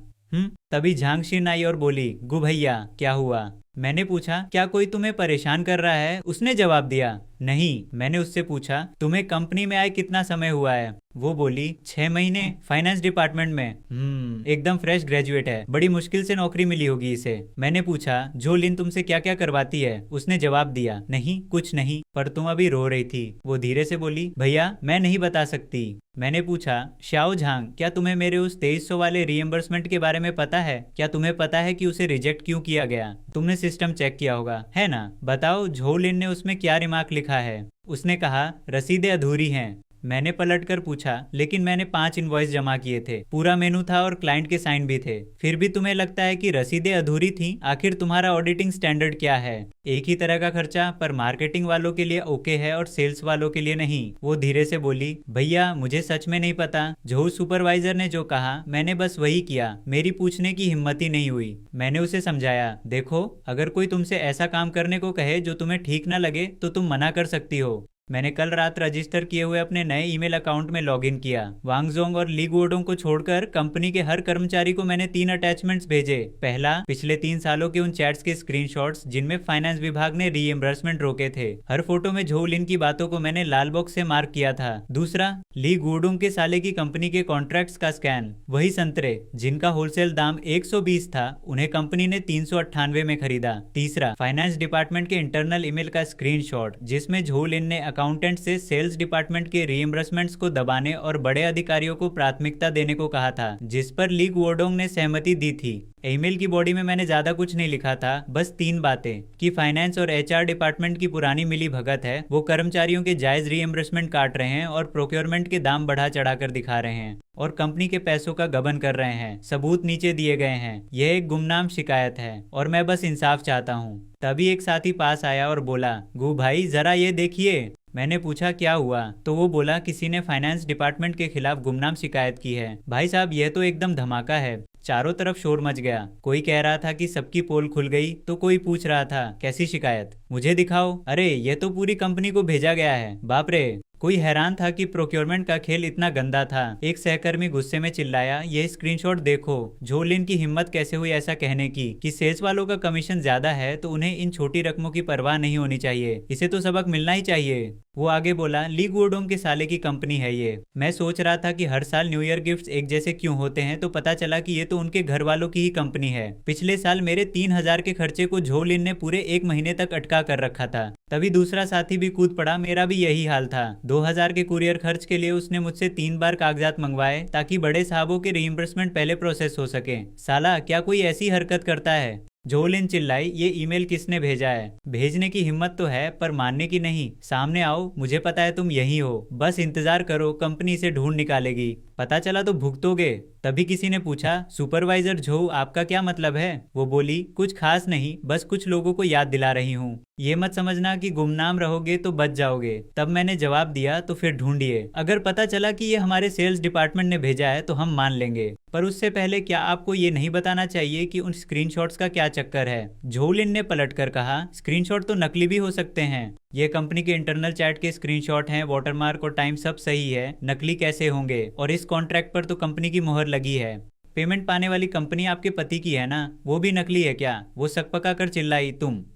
तभी झांगशीन आई और बोली, गु भैया, क्या हुआ? मैंने पूछा, क्या कोई तुम्हें परेशान कर रहा है? उसने जवाब दिया, नहीं। मैंने उससे पूछा, तुम्हें कंपनी में आए कितना समय हुआ है? वो बोली, 6 महीने, फाइनेंस डिपार्टमेंट में। एकदम फ्रेश ग्रेजुएट है, बड़ी मुश्किल से नौकरी मिली होगी इसे। मैंने पूछा, जो लिन तुमसे क्या क्या करवाती है? उसने जवाब दिया, नहीं, कुछ नहीं, पर तुम अभी रो रही थी। वो धीरे से बोली, भैया मैं नहीं बता सकती। मैंने पूछा, श्याओ झांग, क्या तुम्हें मेरे उस 2300 वाले रीएम्बर्समेंट के बारे में पता है? क्या तुम्हें पता है कि उसे रिजेक्ट क्यों किया गया? तुमने सिस्टम चेक किया होगा, है ना? बताओ, झो लिन ने उसमें क्या रिमार्क लिखा है? उसने कहा, रसीदें अधूरी हैं। मैंने पलट कर पूछा, लेकिन मैंने 5 इनवॉइस जमा किए थे, पूरा मेनू था और क्लाइंट के साइन भी थे। फिर भी तुम्हें लगता है कि रसीदें अधूरी थी? आखिर तुम्हारा ऑडिटिंग स्टैंडर्ड क्या है? एक ही तरह का खर्चा, पर मार्केटिंग वालों के लिए ओके है और सेल्स वालों के लिए नहीं। वो धीरे से बोली, भैया मुझे सच में नहीं पता। जो सुपरवाइजर ने जो कहा मैंने बस वही किया, मेरी पूछने की हिम्मत ही नहीं हुई। मैंने उसे समझाया, देखो अगर कोई तुमसे ऐसा काम करने को कहे जो तुम्हें ठीक ना लगे तो तुम मना कर सकती हो। मैंने कल रात रजिस्टर किए हुए अपने नए ईमेल अकाउंट में लॉगिन किया। वांगजोंग और ली गुओडोंग को छोड़कर कंपनी के हर कर्मचारी को मैंने 3 अटैचमेंट्स भेजे। पहला, पिछले 3 सालों के उन चैट्स के स्क्रीनशॉट्स जिनमें फाइनेंस विभाग ने रीएम्बर्समेंट रोके थे। हर फोटो में झोउ लिन की बातों को मैंने लाल बॉक्स से मार्क किया था। दूसरा, ली गुओडोंग के साले की कंपनी के कॉन्ट्रैक्ट्स का स्कैन। वही संतरे जिनका होलसेल दाम 120 था, उन्हें कंपनी ने 398 में खरीदा। तीसरा, फाइनेंस डिपार्टमेंट के इंटरनल ईमेल का स्क्रीनशॉट जिसमें झोउ लिन ने अकाउंटेंट से सेल्स डिपार्टमेंट के रीइंबर्समेंट्स को दबाने और बड़े अधिकारियों को प्राथमिकता देने को कहा था, जिस पर ली गुओडोंग ने सहमति दी थी। ईमेल की बॉडी में मैंने ज्यादा कुछ नहीं लिखा था, बस 3 बातें कि फाइनेंस और एचआर डिपार्टमेंट की पुरानी मिली भगत है, वो कर्मचारियों के जायज रीइंबर्समेंट काट रहे हैं और प्रोक्योरमेंट के दाम बढ़ा चढ़ाकर दिखा रहे हैं और कंपनी के पैसों का गबन कर रहे हैं। सबूत नीचे दिए गए हैं। यह एक गुमनाम शिकायत है और मैं बस इंसाफ चाहता हूँ। तभी एक साथी पास आया और बोला, गु भाई जरा ये देखिए। मैंने पूछा क्या हुआ, तो वो बोला किसी ने फाइनेंस डिपार्टमेंट के खिलाफ गुमनाम शिकायत की है। भाई साहब यह तो एकदम धमाका है। चारों तरफ शोर मच गया। कोई कह रहा था कि सबकी पोल खुल गई, तो कोई पूछ रहा था कैसी शिकायत, मुझे दिखाओ। अरे ये तो पूरी कंपनी को भेजा गया है, बाप रे। कोई हैरान था कि प्रोक्योरमेंट का खेल इतना गंदा था। एक सहकर्मी गुस्से में चिल्लाया, ये स्क्रीनशॉट देखो, झोउ लिन की हिम्मत कैसे हुई ऐसा कहने की कि सेल्स वालों का कमीशन ज्यादा है तो उन्हें इन छोटी रकमों की परवाह नहीं होनी चाहिए, इसे तो सबक मिलना ही चाहिए। वो आगे बोला, ली गुओडोंग के साले की कंपनी है ये। मैं सोच रहा था कि हर साल न्यू ईयर गिफ्ट्स एक जैसे क्यों होते हैं, तो पता चला कि ये तो उनके घर वालों की ही कंपनी है। पिछले साल मेरे 3000 के खर्चे को झोउ लिन ने पूरे 1 महीने तक अटका कर रखा था। तभी दूसरा साथी भी कूद पड़ा, मेरा भी यही हाल था। 2000 के कुरियर खर्च के लिए उसने मुझसे 3 बार कागजात मंगवाए ताकि बड़े साहबों के रीइंबर्समेंट पहले प्रोसेस हो सके। साला क्या कोई ऐसी हरकत करता है? झोउ लिन चिल्लाई, ये ईमेल किसने भेजा है? भेजने की हिम्मत तो है पर मानने की नहीं। सामने आओ, मुझे पता है तुम यही हो, बस इंतजार करो, कंपनी इसे ढूंढ निकालेगी। पता चला तो भुगतोगे। तभी किसी ने पूछा, सुपरवाइजर झोउ आपका क्या मतलब है? वो बोली, कुछ खास नहीं, बस कुछ लोगों को याद दिला रही हूँ। ये मत समझना कि गुमनाम रहोगे तो बच जाओगे। तब मैंने जवाब दिया, तो फिर ढूंढिए। अगर पता चला कि ये हमारे सेल्स डिपार्टमेंट ने भेजा है तो हम मान लेंगे, पर उससे पहले क्या आपको ये नहीं बताना चाहिए कि उन स्क्रीनशॉट्स का क्या चक्कर है? झोउ लिन ने पलटकर कहा, स्क्रीनशॉट तो नकली भी हो सकते हैं। ये कंपनी के इंटरनल चैट के स्क्रीनशॉट हैं, वाटरमार्क और टाइम सब सही है, नकली कैसे होंगे? और इस कॉन्ट्रैक्ट पर तो कंपनी की मोहर लगी है। पेमेंट पाने वाली कंपनी आपके पति की है ना, वो भी नकली है क्या? वो सकपका कर चिल्लाई,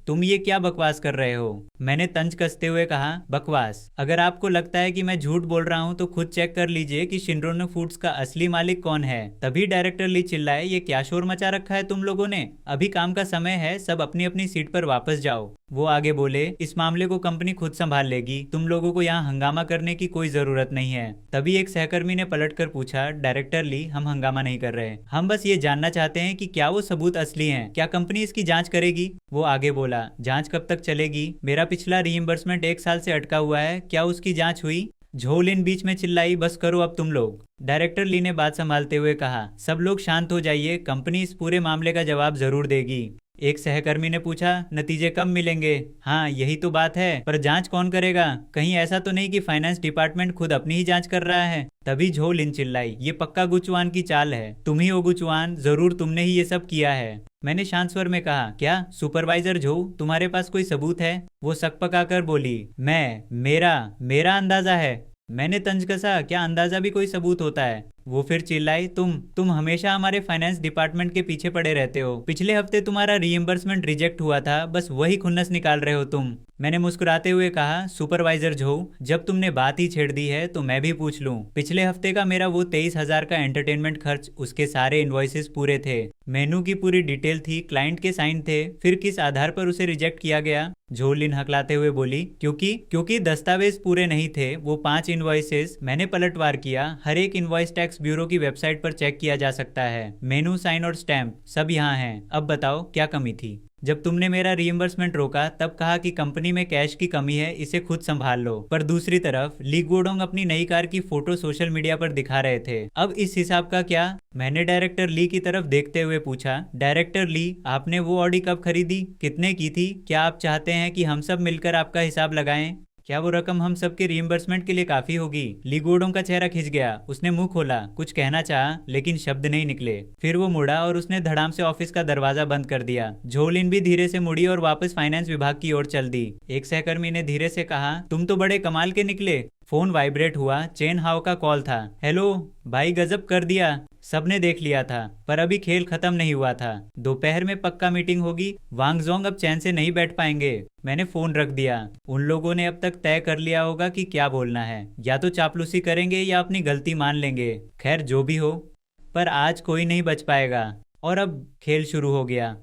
तुम ये क्या बकवास कर रहे हो? मैंने तंज कसते हुए कहा, बकवास? अगर आपको लगता है कि मैं झूठ बोल रहा हूँ तो खुद चेक कर लीजिए कि शिनरोनो फूड्स का असली मालिक कौन है। तभी डायरेक्टर ली चिल्लाए, ये क्या शोर मचा रखा है तुम लोगों ने? अभी काम का समय है, सब अपनी अपनी सीट पर वापस जाओ। वो आगे बोले, इस मामले को कंपनी खुद संभाल लेगी, तुम लोगों को यहाँ हंगामा करने की कोई जरूरत नहीं है। तभी एक सहकर्मी ने पलटकर पूछा, डायरेक्टर ली, हम हंगामा नहीं कर रहे, हम बस ये जानना चाहते हैं कि क्या वो सबूत असली हैं, क्या कंपनी इसकी जांच करेगी? वो आगे बोला, जांच कब तक चलेगी? मेरा पिछला रीइंबर्समेंट 1 साल से अटका हुआ है, क्या उसकी जांच हुई? झोउ लिन बीच में चिल्लाई, बस करो अब तुम लोग। डायरेक्टर ली ने बात संभालते हुए कहा, सब लोग शांत हो जाइए, कंपनी इस पूरे मामले का जवाब जरूर देगी। एक सहकर्मी ने पूछा, नतीजे कब मिलेंगे? हाँ यही तो बात है, पर जांच कौन करेगा? कहीं ऐसा तो नहीं कि फाइनेंस डिपार्टमेंट खुद अपनी ही जांच कर रहा है? तभी झोउ लिन चिल्लाई, ये पक्का गुचुआन की चाल है, तुम ही हो गुचुआन, जरूर तुमने ही ये सब किया है। मैंने शांत स्वर में कहा, क्या सुपरवाइजर झोउ तुम्हारे पास कोई सबूत है? वो सकपकाकर बोली, मेरा अंदाजा है। मैंने तंज कसा, क्या अंदाजा भी कोई सबूत होता है? वो फिर चिल्लाई, तुम हमेशा हमारे फाइनेंस डिपार्टमेंट के पीछे पड़े रहते हो। पिछले हफ्ते तुम्हारा रीइंबर्समेंट रिजेक्ट हुआ था, बस वही खुन्नस निकाल रहे हो तुम। मैंने मुस्कुराते हुए कहा, सुपरवाइजर झोउ, जब तुमने बात ही छेड़ दी है तो मैं भी पूछ लूं। पिछले हफ्ते का मेरा वो 23,000 का एंटरटेनमेंट खर्च, उसके सारे इनवॉइसेस पूरे थे, मेनू की पूरी डिटेल थी, क्लाइंट के साइन थे, फिर किस आधार पर उसे रिजेक्ट किया गया? झोउ लिन हकलाते हुए बोली, क्योंकि दस्तावेज पूरे नहीं थे। वो 5 इनवॉइसेस मैंने पलटवार किया, हर एक इनवॉइस टैक्स ब्यूरो की वेबसाइट पर चेक किया जा सकता है, मेनू, साइन और स्टैम्प सब यहाँ हैं। अब बताओ क्या कमी थी? जब तुमने मेरा रीइंबर्समेंट रोका तब कहा कि कंपनी में कैश की कमी है, इसे खुद संभाल लो। पर दूसरी तरफ ली गुओडोंग अपनी नई कार की फोटो सोशल मीडिया पर दिखा रहे थे। अब इस हिसाब का क्या? मैंने डायरेक्टर ली की तरफ देखते हुए पूछा। डायरेक्टर ली, आपने वो ऑडी कब खरीदी, कितने की थी? क्या आप चाहते हैं कि हम सब मिलकर आपका हिसाब लगाएं? क्या वो रकम हम सबके रीइंबर्समेंट के लिए काफी होगी? ली गुओडोंग का चेहरा खिंच गया। उसने मुंह खोला, कुछ कहना चाहा लेकिन शब्द नहीं निकले। फिर वो मुड़ा और उसने धड़ाम से ऑफिस का दरवाजा बंद कर दिया। झोलिन भी धीरे से मुड़ी और वापस फाइनेंस विभाग की ओर चल दी। एक सहकर्मी ने धीरे से कहा, तुम तो बड़े कमाल के निकले। फोन वाइब्रेट हुआ। चेन हाओ का कॉल था। हेलो भाई, गजब कर दिया। सबने देख लिया था, पर अभी खेल खत्म नहीं हुआ था। दोपहर में पक्का मीटिंग होगी। वांग जोंग अब चैन से नहीं बैठ पाएंगे। मैंने फोन रख दिया। उन लोगों ने अब तक तय कर लिया होगा कि क्या बोलना है। या तो चापलूसी करेंगे या अपनी गलती मान लेंगे। खैर जो भी हो, पर आज कोई नहीं बच पाएगा। और अब खेल शुरू हो गया।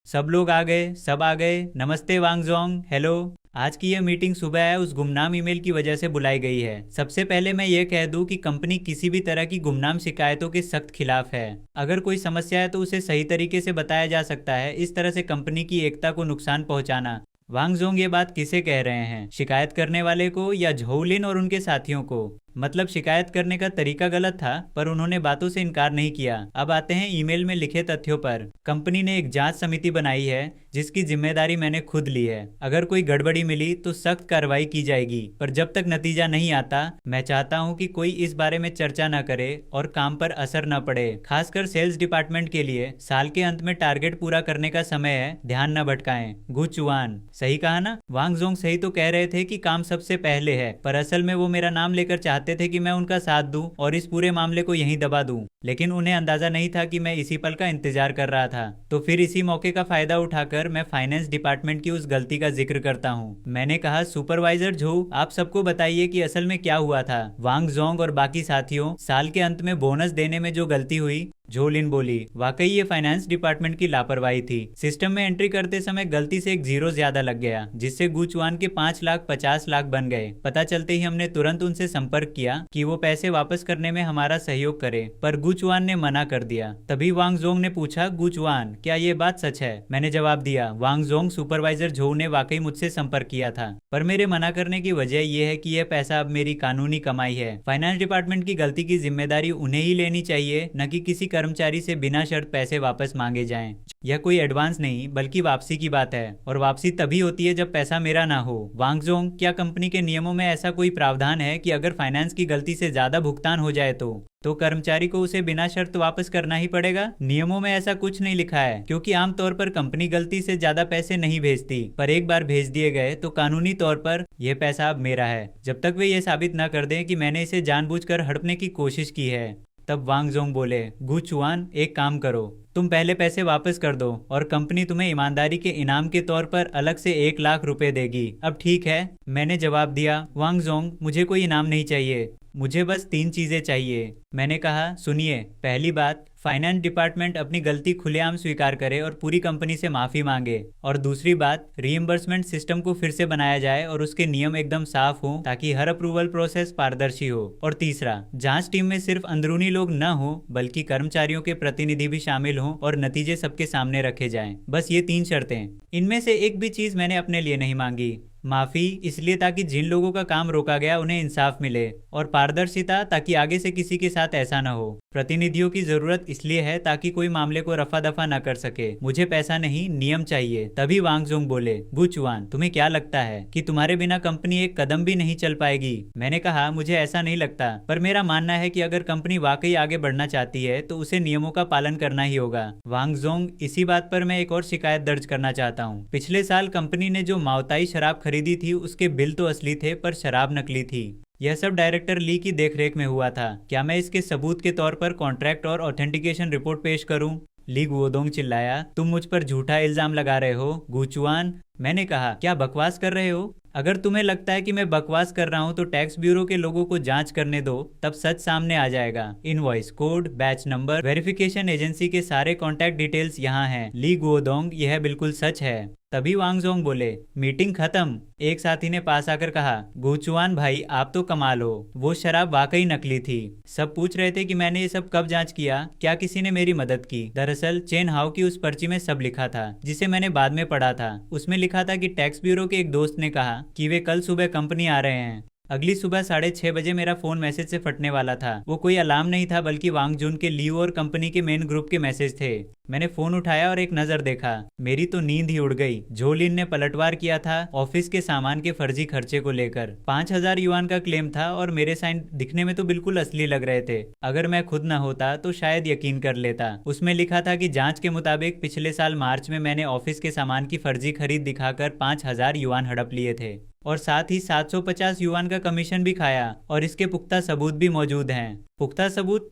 सब लोग आ गए, सब आ गए। नमस्ते वांग जोंग। हेलो। आज की यह मीटिंग सुबह है उस गुमनाम ईमेल की वजह से बुलाई गई है। सबसे पहले मैं ये कह दूं कि कंपनी किसी भी तरह की गुमनाम शिकायतों के सख्त खिलाफ है। अगर कोई समस्या है तो उसे सही तरीके से बताया जा सकता है। इस तरह से कंपनी की एकता को नुकसान पहुंचाना। वांग जोंग ये बात किसे कह रहे हैं? शिकायत करने वाले को या झोलिन और उनके साथियों को? मतलब शिकायत करने का तरीका गलत था, पर उन्होंने बातों से इनकार नहीं किया। अब आते हैं ईमेल में लिखे तथ्यों पर। कंपनी ने एक जांच समिति बनाई है जिसकी जिम्मेदारी मैंने खुद ली है। अगर कोई गड़बड़ी मिली तो सख्त कार्रवाई की जाएगी, पर जब तक नतीजा नहीं आता मैं चाहता हूं कि कोई इस बारे में चर्चा न करे और काम पर असर न पड़े। खासकर सेल्स डिपार्टमेंट के लिए साल के अंत में टारगेट पूरा करने का समय है, ध्यान न भटकाएं। गुचुआन, सही कहा ना? वांग जोंग सही तो कह रहे थे कि काम सबसे पहले है, पर असल में वो मेरा नाम लेकर चाहते थे कि मैं उनका साथ दूं और इस पूरे मामले को यहीं दबा दूं। लेकिन उन्हें अंदाजा नहीं था कि मैं इसी पल का इंतजार कर रहा था। तो फिर इसी मौके का फायदा उठाकर मैं फाइनेंस डिपार्टमेंट की उस गलती का जिक्र करता हूँ। मैंने कहा, सुपरवाइजर झो, आप सबको बताइए कि असल में क्या हुआ था। वांग जोंग और बाकी साथियों, साल के अंत में बोनस देने में जो गलती हुई, झोलिन बोली, वाकई ये फाइनेंस डिपार्टमेंट की लापरवाही थी। सिस्टम में एंट्री करते समय गलती से एक जीरो ज्यादा लग गया, जिससे गुचुआन के 5,50,000 बन गए। पता चलते ही हमने तुरंत उनसे संपर्क किया कि वो पैसे वापस करने में हमारा सहयोग करे, पर गुचुआन ने मना कर दिया। तभी वांग जोंग ने पूछा, गुचुआन, क्या ये बात सच है? मैंने जवाब दिया, वांग जोंग, सुपरवाइजर झो ने वाकई मुझसे संपर्क किया था, पर मेरे मना करने की वजह यह है कि यह पैसा अब मेरी कानूनी कमाई है। फाइनेंस डिपार्टमेंट की गलती की जिम्मेदारी उन्हें ही लेनी चाहिए, न कि किसी कर्मचारी से बिना शर्त पैसे वापस मांगे जाएं। यह कोई एडवांस नहीं बल्कि वापसी की बात है, और वापसी तभी होती है जब पैसा मेरा ना हो। वांग जोंग, क्या कंपनी के नियमों में ऐसा कोई प्रावधान है कि अगर फाइनेंस की गलती से ज्यादा भुगतान हो जाए तो कर्मचारी को उसे बिना शर्त वापस करना ही पड़ेगा? नियमों में ऐसा कुछ नहीं लिखा है, क्योंकि आमतौर पर कंपनी गलती से ज्यादा पैसे नहीं भेजती, पर एक बार भेज दिए गए तो कानूनी तौर पर यह पैसा अब मेरा है, जब तक वे ये साबित न कर दें कि मैंने इसे जानबूझकर हड़पने की कोशिश की है। तब वांग जोंग बोले, गुचुआन, एक काम करो, तुम पहले पैसे वापस कर दो और कंपनी तुम्हें ईमानदारी के इनाम के तौर पर अलग से 1,00,000 रुपए देगी। अब ठीक है? मैंने जवाब दिया, वांग जोंग, मुझे कोई इनाम नहीं चाहिए, मुझे बस 3 चीजें चाहिए। मैंने कहा, सुनिए, पहली बात, फाइनेंस डिपार्टमेंट अपनी गलती खुलेआम स्वीकार करे और पूरी कंपनी से माफी मांगे, और दूसरी बात, रीइंबर्समेंट सिस्टम को फिर से बनाया जाए और उसके नियम एकदम साफ हो ताकि हर अप्रूवल प्रोसेस पारदर्शी हो। और तीसरा, जांच टीम में सिर्फ अंदरूनी लोग न हो बल्कि कर्मचारियों के प्रतिनिधि भी शामिल हों और नतीजे सबके सामने रखे जाएं। बस ये 3 शर्तें। इनमें से एक भी चीज मैंने अपने लिए नहीं मांगी। माफी इसलिए ताकि जिन लोगों का काम रोका गया उन्हें इंसाफ मिले, और पारदर्शिता ताकि आगे से किसी के साथ ऐसा न हो। प्रतिनिधियों की जरूरत इसलिए है ताकि कोई मामले को रफा दफा न कर सके। मुझे पैसा नहीं, नियम चाहिए। तभी वांग जोंग बोले, गुचुआन, तुम्हें क्या लगता है कि तुम्हारे बिना कंपनी एक कदम भी नहीं चल पाएगी? मैंने कहा, मुझे ऐसा नहीं लगता, पर मेरा मानना है कि अगर कंपनी वाकई आगे बढ़ना चाहती है तो उसे नियमों का पालन करना ही होगा। वांग जोंग, इसी बात पर मैं एक और शिकायत दर्ज करना चाहता हूँ। पिछले साल कंपनी ने जो मावताई शराब खरीदी थी उसके बिल तो असली थे, पर शराब नकली थी। यह सब डायरेक्टर ली की देखरेख में हुआ था। क्या मैं इसके सबूत के तौर पर कॉन्ट्रैक्ट और ऑथेंटिकेशन रिपोर्ट पेश करूं? ली गुओडोंग चिल्लाया, तुम मुझ पर झूठा इल्जाम लगा रहे हो। गुचुआन, मैंने कहा, क्या बकवास कर रहे हो? अगर तुम्हें लगता है कि मैं बकवास कर रहा हूं तो टैक्स ब्यूरो के लोगों को जांच करने दो, तब सच सामने आ जाएगा। Invoice code, batch number, verification agency के सारे कॉन्टैक्ट डिटेल्स यहाँ हैं। ली गुओडोंग, यह बिल्कुल सच है। तभी वांगजोंग बोले, मीटिंग खत्म। एक साथी ने पास आकर कहा, गुचुआन भाई आप तो कमाल हो, वो शराब वाकई नकली थी। सब पूछ रहे थे कि मैंने ये सब कब जांच किया, क्या किसी ने मेरी मदद की। दरअसल चेन हाउ की उस पर्ची में सब लिखा था जिसे मैंने बाद में पढ़ा था। उसमें लिखा था कि टैक्स ब्यूरो के एक दोस्त ने कहा कि वे कल सुबह कंपनी आ रहे हैं। अगली सुबह 6:30 बजे मेरा फोन मैसेज से फटने वाला था। वो कोई अलार्म नहीं था बल्कि वांगजुन के लियो और कंपनी के मेन ग्रुप के मैसेज थे। मैंने फोन उठाया और एक नजर देखा। मेरी तो नींद ही उड़ गई। झोलिन ने पलटवार किया था ऑफिस के सामान के फर्जी खर्चे को लेकर। 5,000 युआन का क्लेम था और मेरे साइन दिखने में तो बिल्कुल असली लग रहे थे। अगर मैं खुद न होता तो शायद यकीन कर लेता। उसमें लिखा था कि जांच के मुताबिक पिछले साल मार्च में मैंने ऑफिस के सामान की फर्जी खरीद दिखाकर 5,000 युआन हड़प लिए थे और साथ ही 750 युआन का कमीशन भी खाया, और इसके पुख्ता सबूत भी मौजूद हैं। पुख्ता सबूत?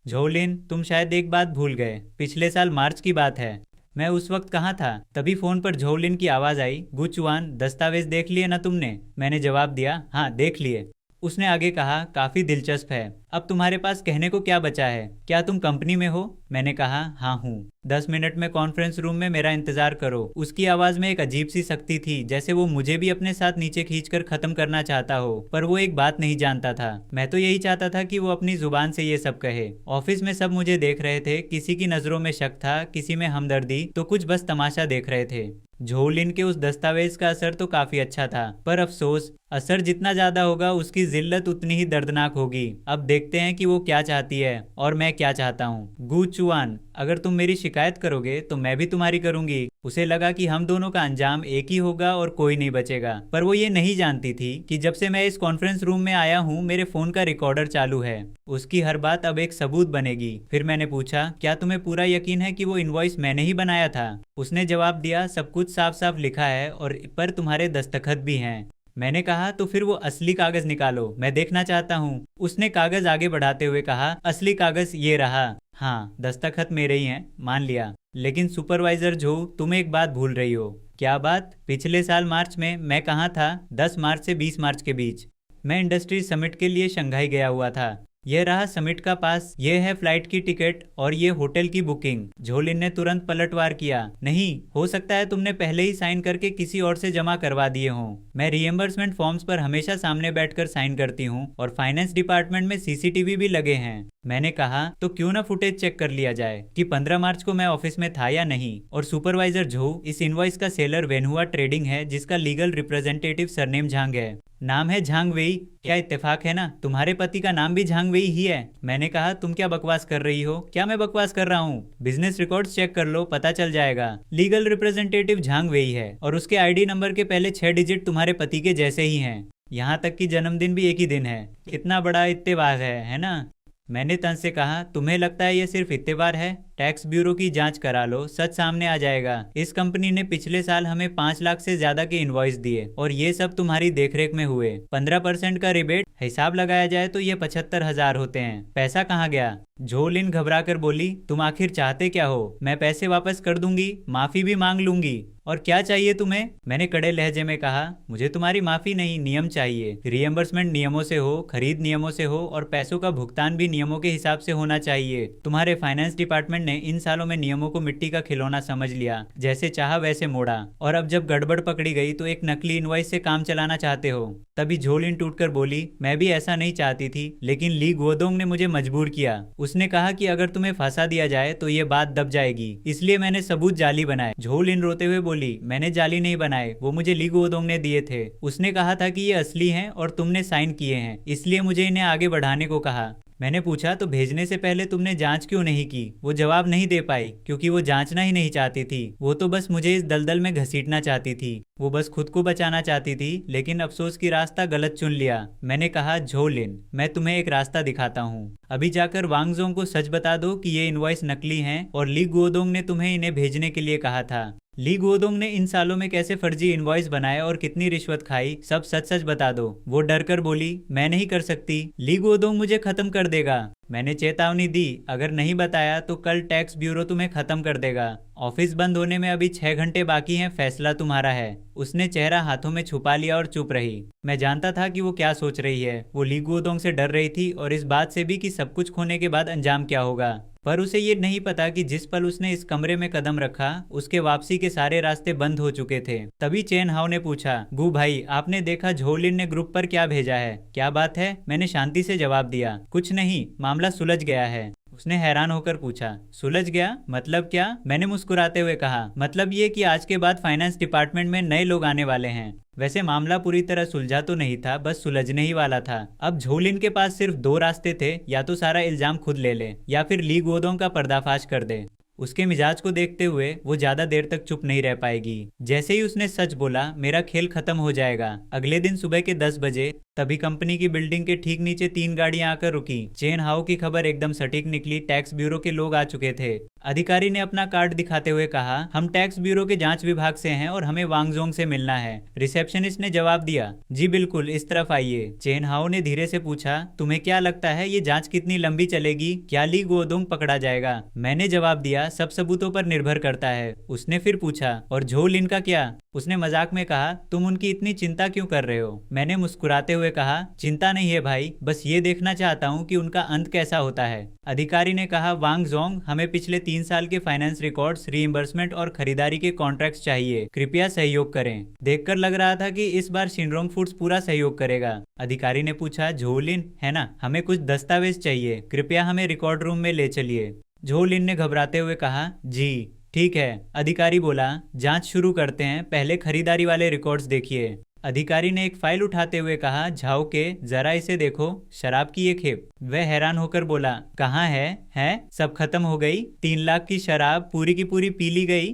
झोलिन, तुम शायद एक बात भूल गए। पिछले साल मार्च की बात है। मैं उस वक्त कहाँ था? तभी फोन पर झोलिन की आवाज आई, गुचुआन, दस्तावेज देख लिए ना तुमने? मैंने जवाब दिया, हाँ देख लिए। उसने आगे कहा, काफी दिलचस्प है। अब तुम्हारे पास कहने को क्या बचा है? क्या तुम कंपनी में हो? मैंने कहा, हाँ हूँ। 10 मिनट में कॉन्फ्रेंस रूम में मेरा इंतजार करो। उसकी आवाज में एक अजीब सी शक्ति थी, जैसे वो मुझे भी अपने साथ नीचे खींचकर खत्म करना चाहता हो। पर वो एक बात नहीं जानता था। मैं तो यही चाहता था कि वो अपनी जुबान से ये सब कहे। ऑफिस में सब मुझे देख रहे थे। किसी की नजरों में शक था, किसी में हमदर्दी, तो कुछ बस तमाशा देख रहे थे। झोलिन के उस दस्तावेज का असर तो काफी अच्छा था, पर अफसोस, असर जितना ज्यादा होगा उसकी जिल्लत उतनी ही दर्दनाक होगी। अब देखते हैं कि वो क्या चाहती है और मैं क्या चाहता हूँ। गुचुआन, अगर तुम मेरी शिकायत करोगे तो मैं भी तुम्हारी करूंगी। उसे लगा कि हम दोनों का अंजाम एक ही होगा और कोई नहीं बचेगा। पर वो ये नहीं जानती थी कि जब से मैं इस कॉन्फ्रेंस रूम में आया हूँ मेरे फोन का रिकॉर्डर चालू है। उसकी हर बात अब एक सबूत बनेगी। फिर मैंने पूछा, क्या तुम्हें पूरा यकीन है कि वो इनवॉइस मैंने ही बनाया था? उसने जवाब दिया, सब कुछ साफ साफ लिखा है और पर तुम्हारे दस्तखत भी हैं। मैंने कहा, तो फिर वो असली कागज निकालो, मैं देखना चाहता हूँ। उसने कागज आगे बढ़ाते हुए कहा, असली कागज ये रहा। हाँ, दस्तखत मेरे ही हैं, मान लिया। लेकिन सुपरवाइजर जो, तुम एक बात भूल रही हो। क्या बात? पिछले साल मार्च में मैं कहाँ था? 10 मार्च से 20 मार्च के बीच। मैं इंडस्ट्री समिट के लिए शंघाई गया हुआ था। यह रहा समिट का पास, यह है फ्लाइट की टिकट और ये होटल की बुकिंग। झोलिन ने तुरंत पलटवार किया, नहीं हो सकता है तुमने पहले ही साइन करके किसी और से जमा करवा दिए हों। मैं रिएम्बर्समेंट फॉर्म्स पर हमेशा सामने बैठकर साइन करती हूँ और फाइनेंस डिपार्टमेंट में सीसीटीवी भी लगे हैं। मैंने कहा, तो क्यों ना फुटेज चेक कर लिया जाए कि 15 मार्च को मैं ऑफिस में था या नहीं। और सुपरवाइजर झो, इस इनवॉइस का सेलर वेनहुआ ट्रेडिंग है जिसका लीगल रिप्रेजेंटेटिव सरनेम झांग है। नाम है झांग वेई। क्या इत्तेफाक है ना, तुम्हारे पति का नाम भी झांग वेई ही है। मैंने कहा, तुम क्या बकवास कर रही हो? क्या मैं बकवास कर रहा हूँ? बिजनेस रिकॉर्ड्स चेक कर लो, पता चल जाएगा। लीगल रिप्रेजेंटेटिव झांग वेई है और उसके आईडी नंबर के पहले 6 डिजिट तुम्हारे पति के जैसे ही हैं। यहाँ तक कि जन्मदिन भी एक ही दिन है। कितना बड़ा इत्तेफाक है ना? मैंने तन से कहा, तुम्हें लगता है ये सिर्फ इत्तेफाक है? टैक्स ब्यूरो की जांच करा लो, सच सामने आ जाएगा। इस कंपनी ने पिछले साल हमें 5 लाख से ज्यादा के इनवॉइस दिए और ये सब तुम्हारी देखरेख में हुए। 15% का रिबेट, हिसाब लगाया जाए तो ये 75,000 होते हैं। पैसा कहाँ गया? झोलिन घबरा कर बोली, तुम आखिर चाहते क्या हो? मैं पैसे वापस कर दूंगी, माफी भी मांग लूंगी। और क्या चाहिए तुम्हें? मैंने कड़े लहजे में कहा, मुझे तुम्हारी माफी नहीं, नियम चाहिए। रिएम्बर्समेंट नियमों से हो, खरीद नियमों से हो और पैसों का भुगतान भी नियमों के हिसाब से होना चाहिए। तुम्हारे फाइनेंस डिपार्टमेंट ने इन सालों में नियमों को मिट्टी का खिलौना समझ लिया, जैसे चाहा वैसे मोड़ा। और अब जब गड़बड़ पकड़ी गई तो एक नकली इनवॉइस से काम चलाना चाहते हो। तभी झोलिन टूटकर बोली, मैं भी ऐसा नहीं चाहती थी, लेकिन ली गुओडोंग ने मुझे मजबूर किया। उसने कहा कि अगर तुम्हें फंसा दिया जाए तो ये बात दब जाएगी, इसलिए मैंने सबूत जाली बनाए। झोलिन रोते हुए बोली, मैंने जाली नहीं बनाए, वो मुझे ली गुओडोंग ने दिए थे। उसने कहा था कि ये असली हैं और तुमने साइन किए हैं, इसलिए मुझे इन्हें आगे बढ़ाने को कहा। मैंने पूछा, तो भेजने से पहले तुमने जांच क्यों नहीं की? वो जवाब नहीं दे पाई, क्योंकि वो जांचना ही नहीं चाहती थी। वो तो बस मुझे इस दलदल में घसीटना चाहती थी। वो बस खुद को बचाना चाहती थी, लेकिन अफसोस की रास्ता गलत चुन लिया। मैंने कहा, झोलिन, मैं तुम्हें एक रास्ता दिखाता हूँ। अभी जाकर वांगजोंग को सच बता दो कि ये इनवॉइस नकली हैं और ली गुओडोंग ने तुम्हें इन्हें भेजने के लिए कहा था। ली गुओदोंग ने इन सालों में कैसे फर्जी इनवॉइस बनाए और कितनी रिश्वत खाई, सब सच सच बता दो। वो डर कर बोली, मैं नहीं कर सकती, ली गुओदोंग मुझे खत्म कर देगा। मैंने चेतावनी दी, अगर नहीं बताया तो कल टैक्स ब्यूरो तुम्हें खत्म कर देगा। ऑफिस बंद होने में अभी 6 घंटे बाकी हैं, फैसला तुम्हारा है। उसने चेहरा हाथों में छुपा लिया और चुप रही। मैं जानता था कि वो क्या सोच रही है। वो ली गुओदोंग से डर रही थी और इस बात से भी कि सब कुछ खोने के बाद अंजाम क्या होगा। पर उसे ये नहीं पता कि जिस पल उसने इस कमरे में कदम रखा उसके वापसी के सारे रास्ते बंद हो चुके थे। तभी चेन हाओ ने पूछा, गु भाई आपने देखा झोलिन ने ग्रुप पर क्या भेजा है, क्या बात है? मैंने शांति से जवाब दिया, कुछ नहीं, मामला सुलझ गया है। उसने हैरान होकर पूछा, सुलझ गया मतलब क्या? मैंने मुस्कुराते हुए कहा, मतलब ये कि आज के बाद फाइनेंस डिपार्टमेंट में नए लोग आने वाले हैं। वैसे मामला पूरी तरह सुलझा तो नहीं था, बस सुलझने ही वाला था। अब झोलिन के पास सिर्फ 2 रास्ते थे, या तो सारा इल्जाम खुद ले ले या फिर ली गुओदोंग का पर्दाफाश कर दे। उसके मिजाज को देखते हुए वो ज्यादा देर तक चुप नहीं रह पाएगी। जैसे ही उसने सच बोला, मेरा खेल खत्म हो जाएगा। अगले दिन सुबह के 10 बजे तभी कंपनी की बिल्डिंग के ठीक नीचे 3 गाड़ियां आकर रुकी। चेन हाओ की खबर एकदम सटीक निकली, टैक्स ब्यूरो के लोग आ चुके थे। अधिकारी ने अपना कार्ड दिखाते हुए कहा, हम टैक्स ब्यूरो के जांच विभाग से हैं और हमें वांगजोंग से मिलना है। रिसेप्शनिस्ट ने जवाब दिया, जी बिल्कुल, इस तरफ आइए। चेन हाओ ने धीरे से पूछा, तुम्हें क्या लगता है ये जांच कितनी लंबी चलेगी? क्या ली गुओदोंग पकड़ा जाएगा? मैंने जवाब दिया, सब सबूतों पर निर्भर करता है। उसने फिर पूछा, और झोलिन का क्या? उसने मजाक में कहा, तुम उनकी इतनी चिंता क्यों कर रहे हो? मैंने मुस्कुराते हुए कहा, चिंता नहीं है भाई, बस ये देखना चाहता हूँ कि उनका अंत कैसा होता है। अधिकारी ने कहा, वांगजोंग, हमें पिछले 3 साल के फाइनेंस रिकॉर्ड्स, रीइंबर्समेंट और खरीदारी के कॉन्ट्रैक्ट्स चाहिए। कृपया सहयोग करें। देखकर लग रहा था कि इस बार शिनरोंग फूड्स पूरा सहयोग करेगा। अधिकारी ने पूछा, झोलिन है ना, हमें कुछ दस्तावेज चाहिए, कृपया हमें रिकॉर्ड रूम में ले चलिए। झोलिन ने घबराते हुए कहा, जी ठीक है। अधिकारी बोला, जांच शुरू करते हैं, पहले खरीदारी वाले रिकॉर्ड्स देखिए। अधिकारी ने एक फाइल उठाते हुए कहा, झाओ के, जरा इसे देखो, शराब की ये खेप। वह हैरान होकर बोला, कहाँ है? सब खत्म हो गई? 3 लाख की शराब पूरी की पूरी पी ली गई?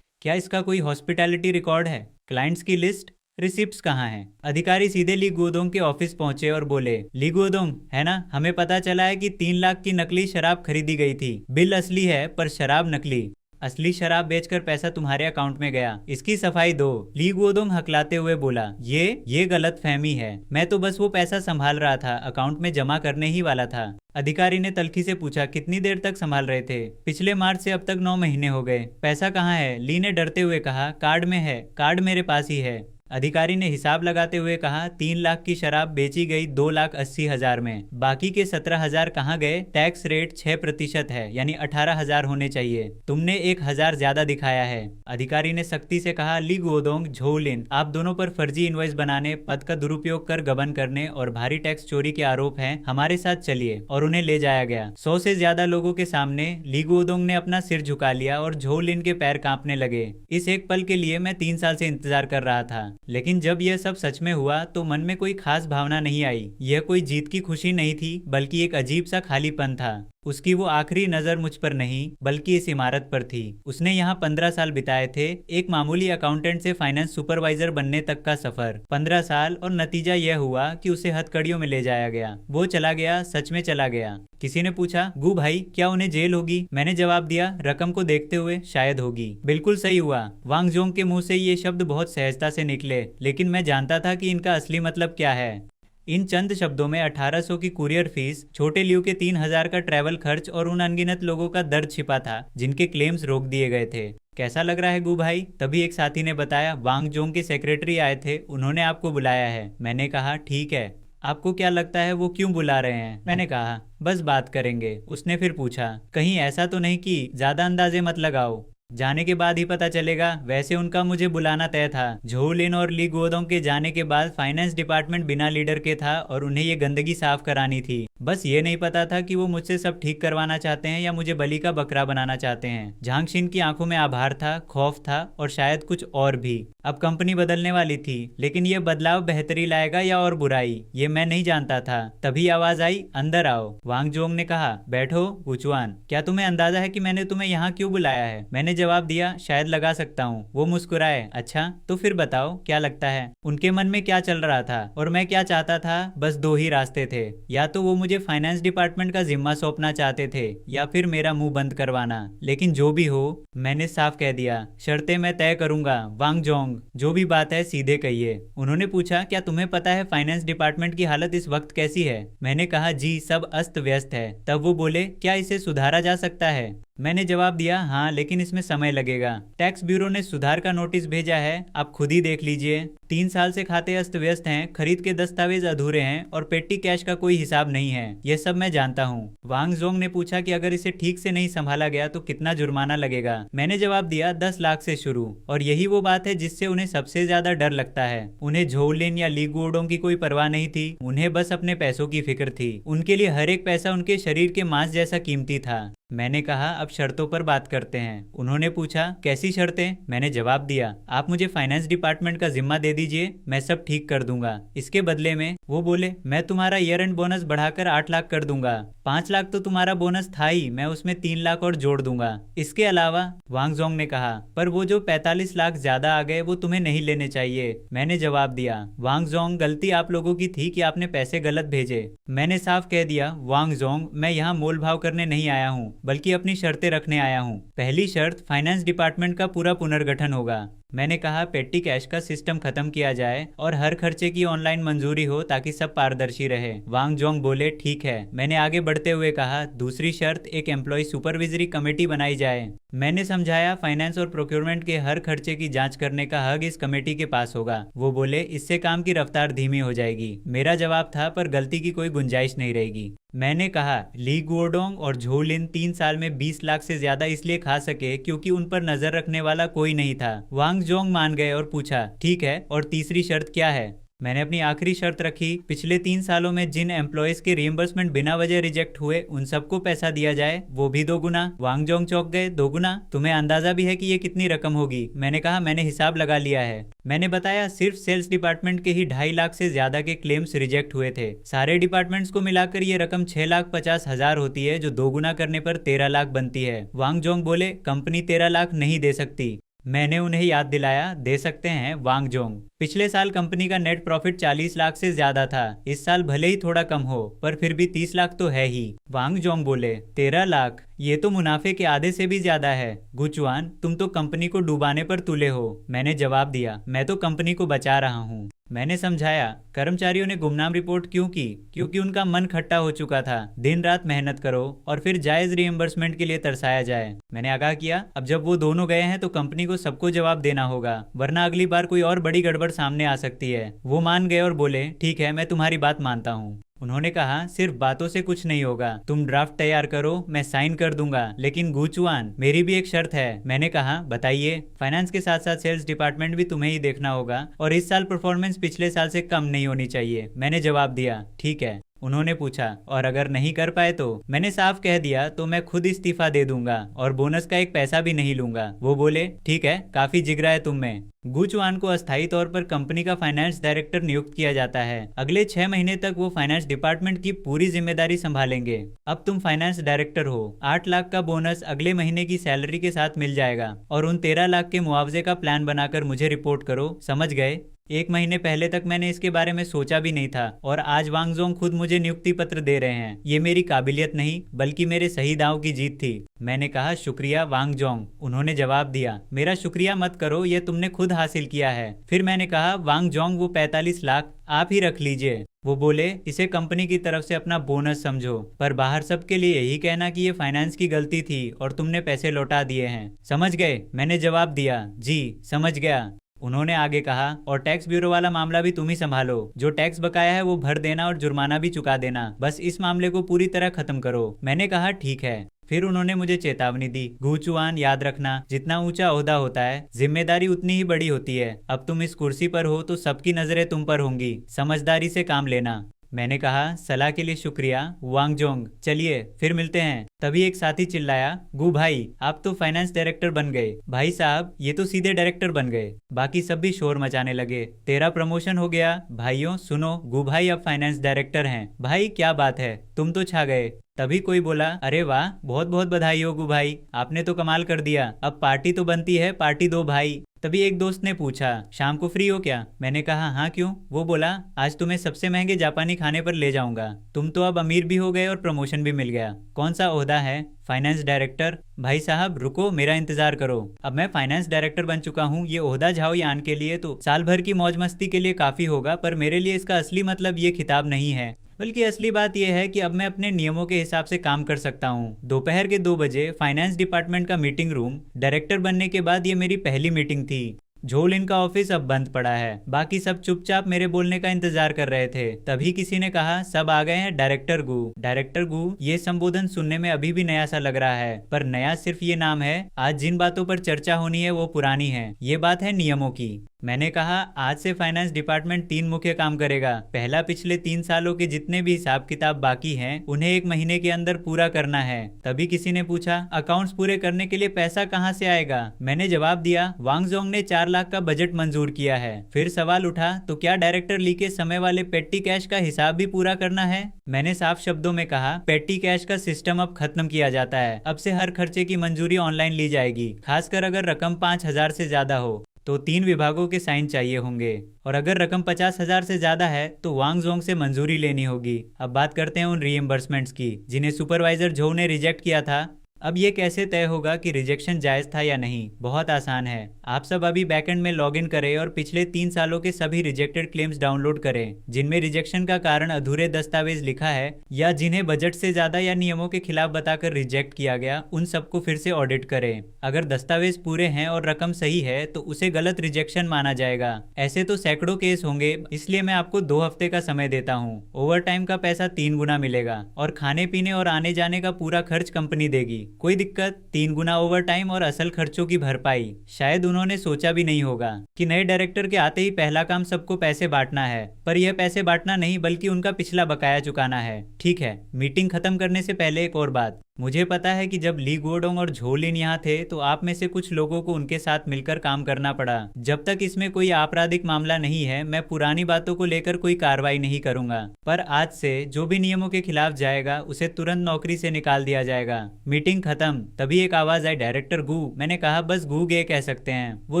क्या इसका कोई हॉस्पिटैलिटी रिकॉर्ड है? क्लाइंट्स की लिस्ट, रिसिप्ट्स कहाँ हैं? अधिकारी सीधे ली गुओदोंग के ऑफिस पहुंचे और बोले, ली गुओदोंग है ना, हमें पता चला है कि 3 लाख की नकली शराब खरीदी गई थी। बिल असली है पर शराब नकली। असली शराब बेचकर पैसा तुम्हारे अकाउंट में गया, इसकी सफाई दो। ली गुओदोंग हकलाते हुए बोला, ये गलत फहमी है, मैं तो बस वो पैसा संभाल रहा था, अकाउंट में जमा करने ही वाला था। अधिकारी ने तल्खी से पूछा, कितनी देर तक संभाल रहे थे? पिछले मार्च से अब तक 9 महीने हो गए। पैसा कहाँ है? ली ने डरते हुए कहा, कार्ड में है, कार्ड मेरे पास ही है। अधिकारी ने हिसाब लगाते हुए कहा, 3 लाख की शराब बेची गई 2,80,000 में, बाकी के 17,000 कहाँ गए? टैक्स रेट 6% है, यानी 18,000 होने चाहिए, तुमने 1,000 ज्यादा दिखाया है। अधिकारी ने सख्ती से कहा, ली गुओदोंग, झोलिन, आप दोनों पर फर्जी इनवॉइस बनाने, पद का दुरुपयोग कर गबन करने और भारी टैक्स चोरी के आरोप हैं। हमारे साथ चलिए। और उन्हें ले जाया गया। 100 से ज्यादा लोगों के सामने ली गुओदोंग ने अपना सिर झुका लिया और झोलिन के पैर कांपने लगे। इस एक पल के लिए मैं 3 साल से इंतजार कर रहा था, लेकिन जब यह सब सच में हुआ तो मन में कोई खास भावना नहीं आई। यह कोई जीत की खुशी नहीं थी, बल्कि एक अजीब सा खालीपन था। उसकी वो आखिरी नजर मुझ पर नहीं, बल्कि इस इमारत पर थी। उसने यहाँ 15 साल बिताए थे, एक मामूली अकाउंटेंट से फाइनेंस सुपरवाइजर बनने तक का सफर। 15 साल, और नतीजा यह हुआ कि उसे हथकड़ियों में ले जाया गया। वो चला गया, सच में चला गया। किसी ने पूछा, गु भाई, क्या उन्हें जेल होगी? मैंने जवाब दिया, रकम को देखते हुए शायद होगी। बिल्कुल सही हुआ। वांगजोंग के मुंह से ये शब्द बहुत सहजता से निकले, लेकिन मैं जानता था कि इनका असली मतलब क्या है। इन चंद शब्दों में 1800 की कुरियर फीस, छोटे लियू के 3000 का ट्रैवल खर्च और उन अनगिनत लोगों का दर्द छिपा था जिनके क्लेम्स रोक दिए गए थे। कैसा लग रहा है गु भाई? तभी एक साथी ने बताया, वांगजोंग के सेक्रेटरी आए थे, उन्होंने आपको बुलाया है। मैंने कहा, ठीक है, आपको क्या लगता है वो क्यों बुला रहे हैं? मैंने कहा, बस बात करेंगे। उसने फिर पूछा, कहीं ऐसा तो नहीं कि ज्यादा अंदाजे मत लगाओ, जाने के बाद ही पता चलेगा। वैसे उनका मुझे बुलाना तय था। झोलिन और ली गुओदोंग के जाने के बाद फाइनेंस डिपार्टमेंट बिना लीडर के था और उन्हें ये गंदगी साफ करानी थी। बस ये नहीं पता था कि वो मुझसे सब ठीक करवाना चाहते हैं या मुझे बलि का बकरा बनाना चाहते हैं। झांगशिन की आंखों में आभार था, खौफ था और शायद कुछ और भी। अब कंपनी बदलने वाली थी, लेकिन ये बदलाव बेहतरी लाएगा या और बुराई, ये मैं नहीं जानता था। तभी आवाज आई, अंदर आओ। वांगजोंग ने कहा, बैठो गुचुआन, क्या तुम्हें अंदाजा है कि मैंने तुम्हें यहाँ क्यों बुलाया है? मैंने जवाब दिया, शायद लगा सकता हूँ। वो मुस्कुराए, अच्छा तो फिर बताओ क्या लगता है। उनके मन में क्या चल रहा था और मैं क्या चाहता था, बस दो ही रास्ते थे, या तो वो मुझे फाइनेंस डिपार्टमेंट का जिम्मा सौंपना चाहते थे या फिर मेरा मुंह बंद करवाना। लेकिन जो भी हो, मैंने साफ कह दिया, शर्तें मैं तय करूंगा वांग जोंग, जो भी बात है सीधे कहिए। उन्होंने पूछा, क्या तुम्हें पता है फाइनेंस डिपार्टमेंट की हालत इस वक्त कैसी है। मैंने कहा, जी सब अस्त व्यस्त है। तब वो बोले, क्या इसे सुधारा जा सकता है। मैंने जवाब दिया, हाँ लेकिन इसमें समय लगेगा। टैक्स ब्यूरो ने सुधार का नोटिस भेजा है, आप खुद ही देख लीजिए। 3 साल से खाते अस्त व्यस्त हैं, खरीद के दस्तावेज अधूरे हैं और पेटी कैश का कोई हिसाब नहीं है। यह सब मैं जानता हूँ। वांग जोंग ने पूछा कि अगर इसे ठीक से नहीं संभाला गया तो कितना जुर्माना लगेगा। मैंने जवाब दिया, 10 लाख से शुरू। और यही वो बात है जिससे उन्हें सबसे ज्यादा डर लगता है। उन्हें झोलिन या ली गुओडोंग की कोई परवाह नहीं थी, उन्हें बस अपने पैसों की फिक्र थी। उनके लिए हर एक पैसा उनके शरीर के मांस जैसा कीमती था। मैंने कहा, अब शर्तों पर बात करते हैं। उन्होंने पूछा, कैसी शर्तें। मैंने जवाब दिया, आप मुझे फाइनेंस डिपार्टमेंट का जिम्मा दे दीजिए, मैं सब ठीक कर दूंगा। इसके बदले में वो बोले, मैं तुम्हारा ईयर एंड बोनस बढ़ाकर 8 लाख कर दूंगा। 5 लाख तो तुम्हारा बोनस था ही, मैं उसमें 3 लाख और जोड़ दूंगा। इसके अलावा वांग जोंग ने कहा, पर वो जो 45 लाख ज्यादा आ गए वो तुम्हें नहीं लेने चाहिए। मैंने जवाब दिया, वांग जोंग, गलती आप लोगों की थी कि आपने पैसे गलत भेजे। मैंने साफ कह दिया, वांग जोंग, मैं यहाँ मोल भाव करने नहीं आया हूँ, बल्कि अपनी शर्तें रखने आया हूँ। पहली शर्त, फाइनेंस डिपार्टमेंट का पूरा पुनर्गठन होगा। मैंने कहा, पेटी कैश का सिस्टम खत्म किया जाए और हर खर्चे की ऑनलाइन मंजूरी हो ताकि सब पारदर्शी रहे। वांग जोंग बोले, ठीक है। मैंने आगे बढ़ते हुए कहा, दूसरी शर्त, एक एम्प्लॉय सुपरविजरी कमेटी बनाई जाए। मैंने समझाया, फाइनेंस और प्रोक्योरमेंट के हर खर्चे की जांच करने का हक इस कमेटी के पास होगा। वो बोले, इससे काम की रफ्तार धीमी हो जाएगी। मेरा जवाब था, पर गलती की कोई गुंजाइश नहीं रहेगी। मैंने कहा, ली गुओडोंग और झोलिन 3 साल में 20 लाख से ज्यादा इसलिए खा सके क्योंकि उन पर नजर रखने वाला कोई नहीं था। वांग जोंग मान गए और पूछा, ठीक है, और तीसरी शर्त क्या है। मैंने अपनी आखिरी शर्त रखी, पिछले 3 सालों में जिन एम्प्लॉयज के रिएम्बर्समेंट बिना वजह रिजेक्ट हुए उन सबको पैसा दिया जाए, वो भी 2 गुना। वांग जोंग चौंक गए, 2 गुना? तुम्हें अंदाजा भी है कि ये कितनी रकम होगी। मैंने कहा, मैंने हिसाब लगा लिया है। मैंने बताया, सिर्फ सेल्स डिपार्टमेंट के ही 2.5 लाख से ज्यादा के क्लेम्स रिजेक्ट हुए थे। सारे डिपार्टमेंट्स को मिलाकर ये रकम 6,50,000 होती है, जो 2 गुना करने पर 13 लाख बनती है। वांग जोंग बोले, कंपनी 13 लाख नहीं दे सकती। मैंने उन्हें याद दिलाया, दे सकते हैं वांग जोंग। पिछले साल कंपनी का नेट प्रॉफिट 40 लाख से ज्यादा था। इस साल भले ही थोड़ा कम हो, पर फिर भी 30 लाख तो है ही। वांग जोंग बोले, 13 लाख, ये तो मुनाफे के आधे से भी ज्यादा है। गुचुआन, तुम तो कंपनी को डुबाने पर तुले हो। मैंने जवाब दिया, मैं तो कंपनी को बचा रहा हूँ। मैंने समझाया, कर्मचारियों ने गुमनाम रिपोर्ट क्यों की, क्योंकि उनका मन खट्टा हो चुका था। दिन रात मेहनत करो और फिर जायज रिएम्बर्समेंट के लिए तरसाया जाए। मैंने आगाह किया, अब जब वो दोनों गए हैं तो कंपनी को सबको जवाब देना होगा, वरना अगली बार कोई और बड़ी गड़बड़ सामने आ सकती है। वो मान गए और बोले, ठीक है, मैं तुम्हारी बात मानता हूँ। उन्होंने कहा, सिर्फ बातों से कुछ नहीं होगा, तुम ड्राफ्ट तैयार करो, मैं साइन कर दूंगा। लेकिन गुचुआन, मेरी भी एक शर्त है। मैंने कहा, बताइए। फाइनेंस के साथ साथ सेल्स डिपार्टमेंट भी तुम्हें ही देखना होगा और इस साल परफॉर्मेंस पिछले साल से कम नहीं होनी चाहिए। मैंने जवाब दिया, ठीक है। उन्होंने पूछा, और अगर नहीं कर पाए तो? मैंने साफ कह दिया, तो मैं खुद इस्तीफा दे दूंगा और बोनस का एक पैसा भी नहीं लूंगा। वो बोले, ठीक है, काफी जिगरा है तुम में। गुचुआन को अस्थायी तौर पर कंपनी का फाइनेंस डायरेक्टर नियुक्त किया जाता है। अगले 6 महीने तक वो फाइनेंस डिपार्टमेंट की पूरी जिम्मेदारी संभालेंगे। अब तुम फाइनेंस डायरेक्टर हो। 8 लाख का बोनस अगले महीने की सैलरी के साथ मिल जाएगा और उन 13 लाख के मुआवजे का प्लान बनाकर मुझे रिपोर्ट करो, समझ गए? 1 महीने पहले तक मैंने इसके बारे में सोचा भी नहीं था और आज वांग जोंग खुद मुझे नियुक्ति पत्र दे रहे हैं। ये मेरी काबिलियत नहीं, बल्कि मेरे सही दांव की जीत थी। मैंने कहा, शुक्रिया वांग जोंग। उन्होंने जवाब दिया, मेरा शुक्रिया मत करो, ये तुमने खुद हासिल किया है। फिर मैंने कहा, वांग जोंग, वो 45 लाख आप ही रख लीजिए। वो बोले, इसे कंपनी की तरफ से अपना बोनस समझो, पर बाहर सबके लिए यही कहना कि ये फाइनेंस की गलती थी और तुमने पैसे लौटा दिए हैं। समझ गए? मैंने जवाब दिया, जी समझ गया। उन्होंने आगे कहा, और टैक्स ब्यूरो वाला मामला भी तुम ही संभालो। जो टैक्स बकाया है वो भर देना और जुर्माना भी चुका देना। बस इस मामले को पूरी तरह खत्म करो। मैंने कहा, ठीक है। फिर उन्होंने मुझे चेतावनी दी, गुचुआन, याद रखना, जितना ऊंचा ओहदा होता है जिम्मेदारी उतनी ही बड़ी होती है। अब तुम इस कुर्सी पर हो तो सबकी नजरें तुम पर होंगी, समझदारी से काम लेना। मैंने कहा, सलाह के लिए शुक्रिया वांगजोंग, चलिए फिर मिलते हैं। तभी एक साथी चिल्लाया, गु भाई आप तो फाइनेंस डायरेक्टर बन गए। भाई साहब ये तो सीधे डायरेक्टर बन गए। बाकी सब भी शोर मचाने लगे, तेरा प्रमोशन हो गया। भाइयों सुनो, गु भाई अब फाइनेंस डायरेक्टर हैं। भाई क्या बात है, तुम तो छा गए। तभी कोई बोला, अरे वाह, बहुत बहुत बधाई हो गु भाई, आपने तो कमाल कर दिया। अब पार्टी तो बनती है, पार्टी दो भाई। तभी एक दोस्त ने पूछा, शाम को फ्री हो क्या? मैंने कहा हाँ क्यों? वो बोला, आज तुम्हें सबसे महंगे जापानी खाने पर ले जाऊंगा। तुम तो अब अमीर भी हो गए और प्रमोशन भी मिल गया। कौन सा ओहदा है? Finance director. भाई साहब रुको, मेरा इंतजार करो। अब मैं फाइनेंस डायरेक्टर बन चुका हूँ। ये ओहदा झाओ यान के लिए तो साल भर की मौज मस्ती के लिए काफी होगा, पर मेरे लिए इसका असली मतलब ये खिताब नहीं है, बल्कि असली बात यह है कि अब मैं अपने नियमों के हिसाब से काम कर सकता हूँ। दोपहर के 2 बजे फाइनेंस डिपार्टमेंट का मीटिंग रूम। डायरेक्टर बनने के बाद ये मेरी पहली मीटिंग थी। झोलिन का ऑफिस अब बंद पड़ा है। बाकी सब चुपचाप मेरे बोलने का इंतजार कर रहे थे। तभी किसी ने कहा, सब आ गए हैं डायरेक्टर गु। डायरेक्टर गु, ये संबोधन सुनने में अभी भी नया सा लग रहा है, पर नया सिर्फ ये नाम है। आज जिन बातों पर चर्चा होनी है वो पुरानी है। ये बात है नियमों की। मैंने कहा, आज से फाइनेंस डिपार्टमेंट 3 मुख्य काम करेगा। पहला, पिछले 3 सालों के जितने भी हिसाब किताब बाकी हैं उन्हें 1 महीने के अंदर पूरा करना है। तभी किसी ने पूछा, अकाउंट्स पूरे करने के लिए पैसा कहाँ से आएगा? मैंने जवाब दिया, वांगजोंग ने 4 लाख का बजट मंजूर किया है। फिर सवाल उठा, तो क्या डायरेक्टर ली के समय वाले पेट्टी कैश का हिसाब भी पूरा करना है? मैंने साफ शब्दों में कहा, पेट्टी कैश का सिस्टम अब खत्म किया जाता है। अब से हर खर्चे की मंजूरी ऑनलाइन ली जाएगी, खासकर अगर रकम 5,000 से ज्यादा हो तो 3 विभागों के साइन चाहिए होंगे, और अगर रकम 50,000 से ज्यादा है तो वांगजोंग से मंजूरी लेनी होगी। अब बात करते हैं उन रीइंबर्समेंट्स की जिन्हें सुपरवाइजर झो ने रिजेक्ट किया था। अब ये कैसे तय होगा कि रिजेक्शन जायज था या नहीं? बहुत आसान है। आप सब अभी बैकएंड में लॉगिन करें और पिछले 3 सालों के सभी रिजेक्टेड क्लेम्स डाउनलोड करें जिनमें रिजेक्शन का कारण अधूरे दस्तावेज लिखा है या जिन्हें बजट से ज्यादा या नियमों के खिलाफ बताकर रिजेक्ट किया गया, उन सबको फिर से ऑडिट करें। अगर दस्तावेज पूरे हैं और रकम सही है तो उसे गलत रिजेक्शन माना जाएगा। ऐसे तो सैकड़ों केस होंगे, इसलिए मैं आपको 2 हफ्ते का समय देता हूँ। ओवर टाइम का पैसा 3 गुना मिलेगा और खाने पीने और आने जाने का पूरा खर्च कंपनी देगी। कोई दिक्कत? 3 गुना ओवर टाइम और असल खर्चों की भरपाई। शायद उन्होंने सोचा भी नहीं होगा कि नए डायरेक्टर के आते ही पहला काम सबको पैसे बांटना है, पर यह पैसे बांटना नहीं बल्कि उनका पिछला बकाया चुकाना है। ठीक है, मीटिंग खत्म करने से पहले एक और बात। मुझे पता है कि जब ली गुओडोंग और झोलिन यहाँ थे तो आप में से कुछ लोगों को उनके साथ मिलकर काम करना पड़ा। जब तक इसमें कोई आपराधिक मामला नहीं है मैं पुरानी बातों को लेकर कोई कार्रवाई नहीं करूंगा, पर आज से जो भी नियमों के खिलाफ जाएगा उसे तुरंत नौकरी से निकाल दिया जाएगा। मीटिंग खत्म। तभी एक आवाज आई, डायरेक्टर गु। मैंने कहा, बस गु गे कह सकते हैं। वो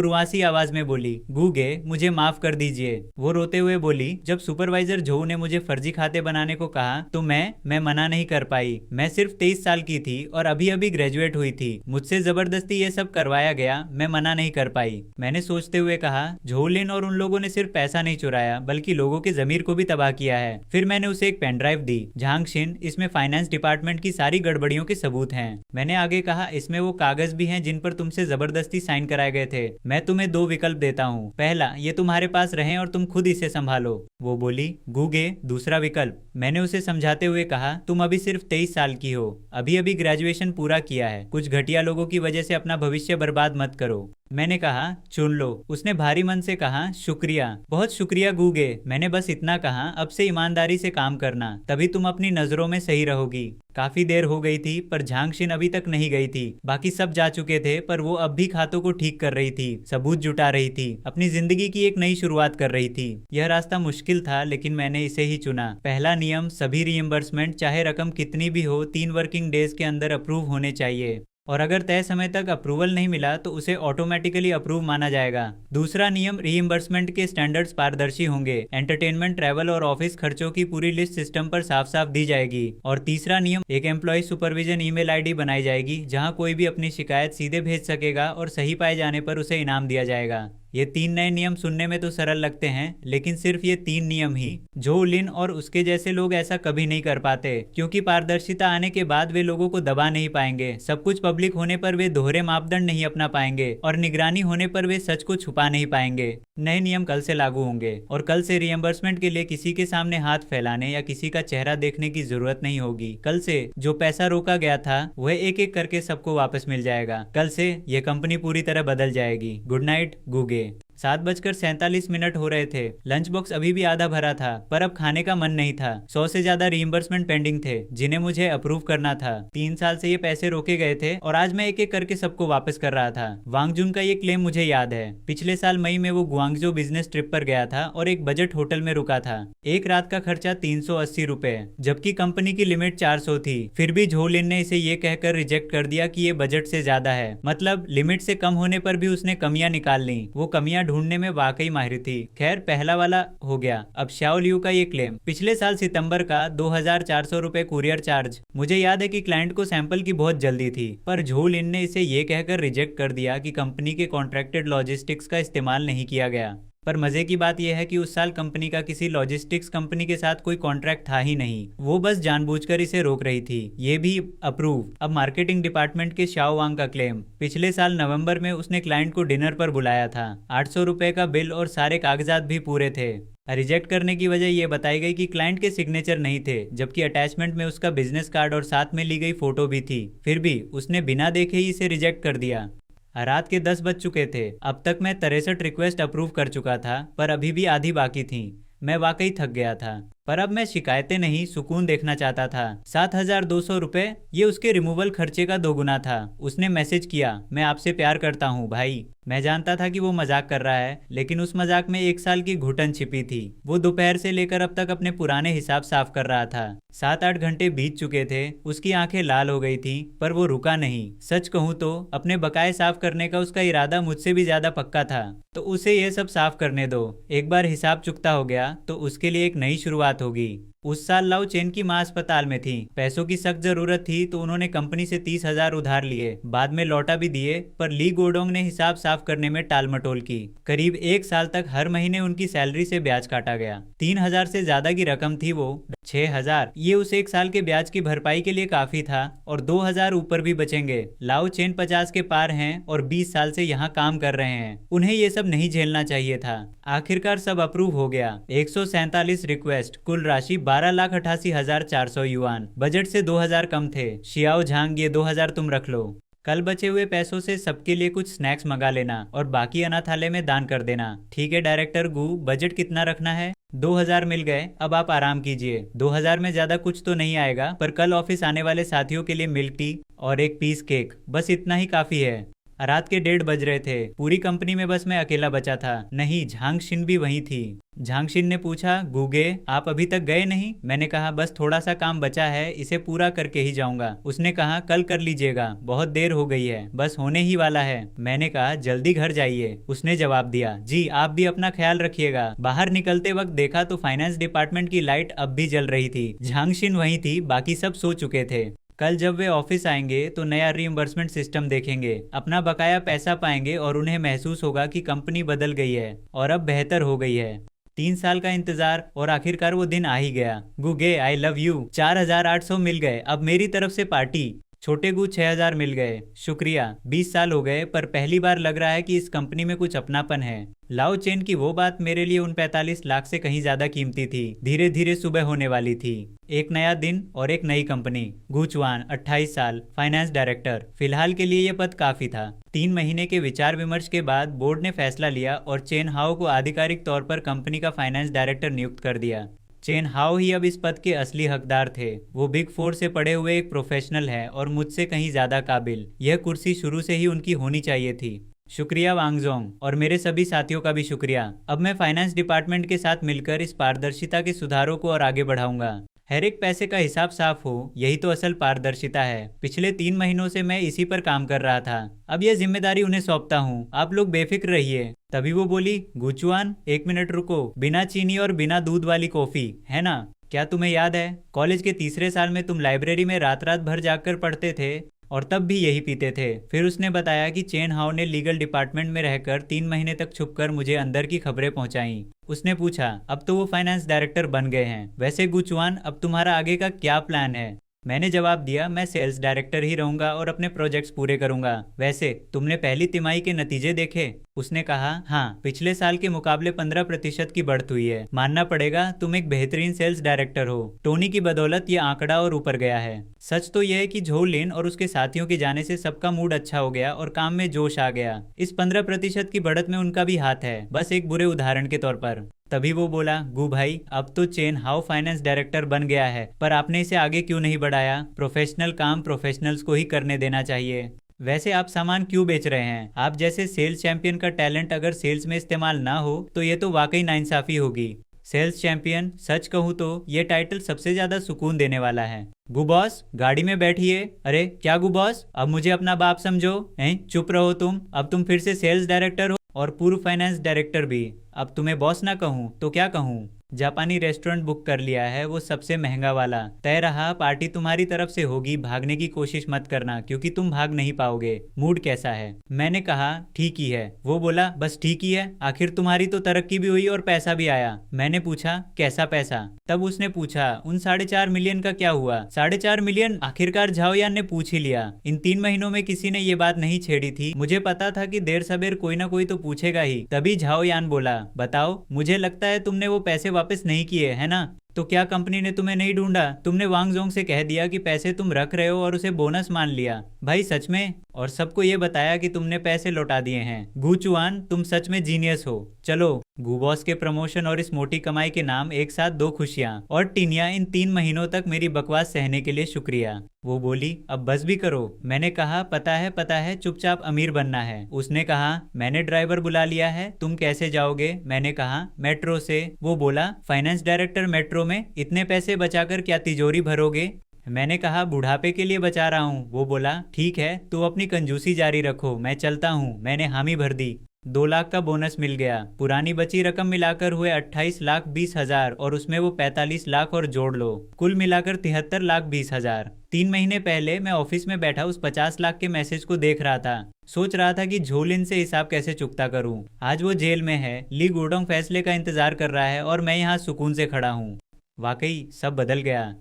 रुआसी आवाज में बोली, गु गे मुझे माफ कर दीजिए। वो रोते हुए बोली, जब सुपरवाइजर झो ने मुझे फर्जी खाते बनाने को कहा तो मैं मना नहीं कर पाई। मैं सिर्फ 23 साल की थी और अभी अभी ग्रेजुएट हुई थी। मुझसे जबरदस्ती ये सब करवाया गया, मैं मना नहीं कर पाई। मैंने सोचते हुए कहा, झोलिन और उन लोगों ने सिर्फ पैसा नहीं चुराया बल्कि लोगों के जमीर को भी तबाह किया है। फिर मैंने उसे एक पेन ड्राइव दी। झांगशिन, इसमें फाइनेंस डिपार्टमेंट की सारी गड़बड़ियों के सबूत हैं। मैंने आगे कहा, इसमें वो कागज भी हैं जिन पर तुमसे जबरदस्ती साइन कराए गए थे। मैं तुम्हें 2 विकल्प देता हूँ। पहला, ये तुम्हारे पास रहें और तुम खुद इसे संभालो। वो बोली, गूगे। दूसरा विकल्प। मैंने उसे समझाते हुए कहा, तुम अभी सिर्फ 23 साल की हो, अभी अभी ग्रेजुएशन पूरा किया है। कुछ घटिया लोगों की वजह से अपना भविष्य बर्बाद मत करो। मैंने कहा, चुन लो। उसने भारी मन से कहा, शुक्रिया, बहुत शुक्रिया गूगे। मैंने बस इतना कहा, अब से ईमानदारी से काम करना, तभी तुम अपनी नजरों में सही रहोगी। काफी देर हो गई थी पर झांगशिन अभी तक नहीं गई थी। बाकी सब जा चुके थे पर वो अब भी खातों को ठीक कर रही थी, सबूत जुटा रही थी, अपनी जिंदगी की एक नई शुरुआत कर रही थी। यह रास्ता मुश्किल था लेकिन मैंने इसे ही चुना। पहला नियम, सभी रीइंबर्समेंट चाहे रकम कितनी भी हो 3 वर्किंग डेज के अंदर अप्रूव होने चाहिए, और अगर तय समय तक अप्रूवल नहीं मिला तो उसे ऑटोमेटिकली अप्रूव माना जाएगा। दूसरा नियम, रीइंबर्समेंट के स्टैंडर्ड्स पारदर्शी होंगे। एंटरटेनमेंट, ट्रैवल और ऑफिस खर्चों की पूरी लिस्ट सिस्टम पर साफ साफ दी जाएगी। और तीसरा नियम, एक एम्प्लॉय सुपरविजन ईमेल आईडी बनाई जाएगी जहां कोई भी अपनी शिकायत सीधे भेज सकेगा और सही पाए जाने पर उसे इनाम दिया जाएगा। ये 3 नए नियम सुनने में तो सरल लगते हैं लेकिन सिर्फ ये 3 नियम ही झो लिन और उसके जैसे लोग ऐसा कभी नहीं कर पाते, क्योंकि पारदर्शिता आने के बाद वे लोगों को दबा नहीं पाएंगे। सब कुछ पब्लिक होने पर वे दोहरे मापदंड नहीं अपना पाएंगे और निगरानी होने पर वे सच को छुपा नहीं पाएंगे। नए नियम कल से लागू होंगे और कल से रिएम्बर्समेंट के लिए किसी के सामने हाथ फैलाने या किसी का चेहरा देखने की जरूरत नहीं होगी। कल से जो पैसा रोका गया था वह एक एक करके सबको वापस मिल जाएगा। कल से यह कंपनी पूरी तरह बदल जाएगी। Good night गूगे। 7:47 हो रहे थे। लंच बॉक्स अभी भी आधा भरा था, पर अब खाने का मन नहीं था। 100 से ज्यादा रीइंबर्समेंट पेंडिंग थे, जिन्हें मुझे अप्रूव करना था। 3 साल से ये पैसे रोके गए थे और आज मैं एक एक करके सबको वापस कर रहा था। वांगजुन का ये क्लेम मुझे याद है। पिछले साल मई में वो गुआंगजो बिजनेस ट्रिप पर गया था और एक बजट होटल में रुका था। एक रात का खर्चा 380 रुपए, जबकि कंपनी की लिमिट 400 थी। फिर भी झो लिन ने इसे ये कहकर रिजेक्ट कर दिया कि ये बजट से ज्यादा है। मतलब लिमिट से कम होने पर भी उसने कमियां निकाल ली। वो कमियां ढूंढने में वाकई माहिर थी। खैर, पहला वाला हो गया। अब शाओ लियू का ये क्लेम, पिछले साल सितंबर का 2400 रुपए कुरियर चार्ज। मुझे याद है कि क्लाइंट को सैंपल की बहुत जल्दी थी, पर झो लिन ने इसे ये कहकर रिजेक्ट कर दिया कि कंपनी के कॉन्ट्रैक्टेड लॉजिस्टिक्स का इस्तेमाल नहीं किया गया। पर मजे की बात यह है कि उस साल कंपनी का किसी लॉजिस्टिक्स कंपनी के साथ कोई कॉन्ट्रैक्ट था ही नहीं। वो बस जानबूझकर इसे रोक रही थी। ये भी अप्रूव। अब मार्केटिंग डिपार्टमेंट के शाओ वांग का क्लेम, पिछले साल नवंबर में उसने क्लाइंट को डिनर पर बुलाया था। 800 रुपए का बिल और सारे कागजात भी पूरे थे। रिजेक्ट करने की वजह यह बताई गई कि क्लाइंट के सिग्नेचर नहीं थे, जबकि अटैचमेंट में उसका बिजनेस कार्ड और साथ में ली गई फोटो भी थी। फिर भी उसने बिना देखे ही इसे रिजेक्ट कर दिया। रात के 10 बज चुके थे। अब तक मैं 63 रिक्वेस्ट अप्रूव कर चुका था, पर अभी भी आधी बाकी थी। मैं वाकई थक गया था, पर अब मैं शिकायतें नहीं, सुकून देखना चाहता था। 7200 रुपए, ये उसके रिमूवल खर्चे का दोगुना था। उसने मैसेज किया, मैं आपसे प्यार करता हूँ भाई। मैं जानता था कि वो मजाक कर रहा है, लेकिन उस मजाक में 1 साल की घुटन छिपी थी। वो दोपहर से लेकर अब तक अपने पुराने हिसाब साफ कर रहा था। 7-8 घंटे बीत चुके थे। उसकी आंखें लाल हो गई थी, पर वो रुका नहीं। सच कहूँ तो अपने बकाए साफ करने का उसका इरादा मुझसे भी ज्यादा पक्का था। तो उसे ये सब साफ करने दो। एक बार हिसाब चुकता हो गया तो उसके लिए एक नई शुरुआत होगी। उस साल लाओ चेन की मां अस्पताल में थी। पैसों की सख्त जरूरत थी तो उन्होंने कंपनी से 30,000 उधार लिए, बाद में लौटा भी दिए। पर ली गोडोंग ने हिसाब साफ करने में टाल मटोल की। करीब 1 साल तक हर महीने उनकी सैलरी से ब्याज काटा गया। 3,000 से ज्यादा की रकम थी वो। 6,000 ये उस 1 साल के ब्याज की भरपाई के लिए काफी था, और 2,000 ऊपर भी बचेंगे। लाओ चेन 50 के पार हैं और 20 साल से यहाँ काम कर रहे हैं। उन्हें ये सब नहीं झेलना चाहिए था। आखिरकार सब अप्रूव हो गया। 147 रिक्वेस्ट, कुल राशि 12,88,400 युआन। बजट से 2,000 कम थे। शियाओ झांग, ये 2,000 तुम रख लो। कल बचे हुए पैसों से सबके लिए कुछ स्नैक्स मंगा लेना और बाकी अनाथालय में दान कर देना। ठीक है डायरेक्टर गू, बजट कितना रखना है? 2,000 मिल गए, अब आप आराम कीजिए। 2,000 में ज्यादा कुछ तो नहीं आएगा, पर कल ऑफिस आने वाले साथियों के लिए मिल्क टी और एक पीस केक, बस इतना ही काफी है। रात के 1:30 बज रहे थे। पूरी कंपनी में बस मैं अकेला बचा था। नहीं, झांगशिन भी वहीं थी। झांगशिन ने पूछा, गुगे आप अभी तक गए नहीं? मैंने कहा, बस थोड़ा सा काम बचा है, इसे पूरा करके ही जाऊंगा। उसने कहा, कल कर लीजिएगा, बहुत देर हो गई है, बस होने ही वाला है। मैंने कहा, जल्दी घर जाइए। उसने जवाब दिया, जी आप भी अपना ख्याल रखिएगा। बाहर निकलते वक्त देखा तो फाइनेंस डिपार्टमेंट की लाइट अब भी जल रही थी। झांगशिन वहीं थी, बाकी सब सो चुके थे। कल जब वे ऑफिस आएंगे तो नया रीइंबर्समेंट सिस्टम देखेंगे, अपना बकाया पैसा पाएंगे और उन्हें महसूस होगा कि कंपनी बदल गई है और अब बेहतर हो गई है। 3 साल का इंतजार और आखिरकार वो दिन आ ही गया। Guge I love you. 4,800 मिल गए। अब मेरी तरफ से पार्टी। छोटे गू 6,000 मिल गए। शुक्रिया। 20 साल हो गए, पर पहली बार लग रहा है कि इस कंपनी में कुछ अपनापन है। लाओ चेन की वो बात मेरे लिए उन 45 लाख से कहीं ज्यादा कीमती थी। धीरे धीरे सुबह होने वाली थी। एक नया दिन और एक नई कंपनी। गुचवान 28 साल, फाइनेंस डायरेक्टर। फिलहाल के लिए यह पद काफी था। 3 महीने के विचार विमर्श के बाद बोर्ड ने फैसला लिया और चेन हाओ को आधिकारिक तौर पर कंपनी का फाइनेंस डायरेक्टर नियुक्त कर दिया। चेन हाओ ही अब इस पद के असली हकदार थे। वो बिग 4 से पढ़े हुए एक प्रोफेशनल है और मुझसे कहीं ज्यादा काबिल। यह कुर्सी शुरू से ही उनकी होनी चाहिए थी। शुक्रिया वांगजोंग, और मेरे सभी साथियों का भी शुक्रिया। अब मैं फाइनेंस डिपार्टमेंट के साथ मिलकर इस पारदर्शिता के सुधारों को और आगे बढ़ाऊंगा। हर एक पैसे का हिसाब साफ हो, यही तो असल पारदर्शिता है। पिछले 3 महीनों से मैं इसी पर काम कर रहा था। अब यह जिम्मेदारी उन्हें सौंपता हूँ। आप लोग बेफिक्र रहिए। तभी वो बोली, गुचुआन 1 मिनट रुको, बिना चीनी और बिना दूध वाली कॉफी, है ना? क्या तुम्हें याद है, कॉलेज के तीसरे साल में तुम लाइब्रेरी में रात रात भर जाकर पढ़ते थे और तब भी यही पीते थे? फिर उसने बताया कि चेन हाओ ने लीगल डिपार्टमेंट में रहकर 3 महीने तक छुपकर मुझे अंदर की खबरें पहुंचाई। उसने पूछा, अब तो वो फाइनेंस डायरेक्टर बन गए हैं। वैसे गुचुआन, अब तुम्हारा आगे का क्या प्लान है? मैंने जवाब दिया, मैं सेल्स डायरेक्टर ही रहूंगा और अपने प्रोजेक्ट्स पूरे करूंगा। वैसे तुमने पहली तिमाही के नतीजे देखे? उसने कहा, हाँ, पिछले साल के मुकाबले 15% की बढ़त हुई है। मानना पड़ेगा, तुम एक बेहतरीन सेल्स डायरेक्टर हो। टोनी की बदौलत ये आंकड़ा और ऊपर गया है। सच तो यह है कि झो लिन और उसके साथियों के जाने से सबका मूड अच्छा हो गया और काम में जोश आ गया। इस 15% की बढ़त में उनका भी हाथ है, बस एक बुरे उदाहरण के तौर पर। तभी वो बोला, गु भाई, अब तो चेन हाउ फाइनेंस डायरेक्टर बन गया है, पर आपने इसे आगे क्यों नहीं बढ़ाया? प्रोफेशनल काम प्रोफेशनल्स को ही करने देना चाहिए। वैसे आप सामान क्यों बेच रहे हैं? आप जैसे सेल्स चैंपियन का टैलेंट अगर सेल्स में इस्तेमाल ना हो तो ये तो वाकई नाइंसाफी होगी। सेल्स चैंपियन, सच कहूँ तो ये टाइटल सबसे ज्यादा सुकून देने वाला है। गु बॉस, गाड़ी में बैठिए। अरे क्या गु बॉस, अब मुझे अपना बाप समझो। हैं, चुप रहो तुम। अब तुम फिर से सेल्स डायरेक्टर हो और पूर्व फाइनेंस डायरेक्टर भी। अब तुम्हें बॉस ना कहूँ तो क्या कहूँ? जापानी रेस्टोरेंट बुक कर लिया है, वो सबसे महंगा वाला। तय रहा, पार्टी तुम्हारी तरफ से होगी। भागने की कोशिश मत करना क्योंकि तुम भाग नहीं पाओगे। मूड कैसा है? मैंने कहा, ठीक ही है। वो बोला, बस ठीक ही है, आखिर तुम्हारी तो तरक्की भी हुई और पैसा भी आया। मैंने पूछा, कैसा पैसा? तब उसने पूछा, उन 4.5 मिलियन का क्या हुआ? 4.5 मिलियन? आखिरकार झाओयान ने पूछ ही लिया। इन 3 महीनों में किसी ने ये बात नहीं छेड़ी थी। मुझे पता था कि देर सबेर कोई ना कोई तो पूछेगा ही। तभी झाओयान बोला, बताओ, मुझे लगता है तुमने वो पैसे वापस नहीं किए, है ना? तो क्या कंपनी ने तुम्हें नहीं ढूंढा? तुमने वांग जोंग से कह दिया कि पैसे तुम रख रहे हो और उसे बोनस मान लिया। भाई सच में? और सबको ये बताया कि तुमने पैसे लौटा दिए हैं। गु चुआन, तुम सच में जीनियस हो। चलो, गु बॉस के प्रमोशन और इस मोटी कमाई के नाम एक साथ 2 खुशियां। और टीनिया, इन 3 महीनों तक मेरी बकवास सहने के लिए शुक्रिया। वो बोली, अब बस भी करो। मैंने कहा, पता है, चुपचाप अमीर बनना है। उसने कहा, मैंने ड्राइवर बुला लिया है, तुम कैसे जाओगे? मैंने कहा, मेट्रो से। वो बोला, फाइनेंस डायरेक्टर मेट्रो में? इतने पैसे बचाकर क्या तिजोरी भरोगे? मैंने कहा, बुढ़ापे के लिए बचा रहा हूँ। वो बोला, ठीक है, तो अपनी कंजूसी जारी रखो, मैं चलता हूँ। मैंने हामी भर दी। 2 लाख का बोनस मिल गया। पुरानी बची रकम मिलाकर हुए 28,20,000 और उसमें वो 45 लाख और जोड़ लो, कुल मिलाकर 73,20,000। 3 महीने पहले मैं ऑफिस में बैठा उस 50 लाख के मैसेज को देख रहा था। सोच रहा था कि झो लिन से हिसाब कैसे चुकता करूं। आज वो जेल में है, ली गुडोंग फैसले का इंतजार कर रहा है और मैं यहाँ सुकून से खड़ा हूँ। वाकई सब बदल गया।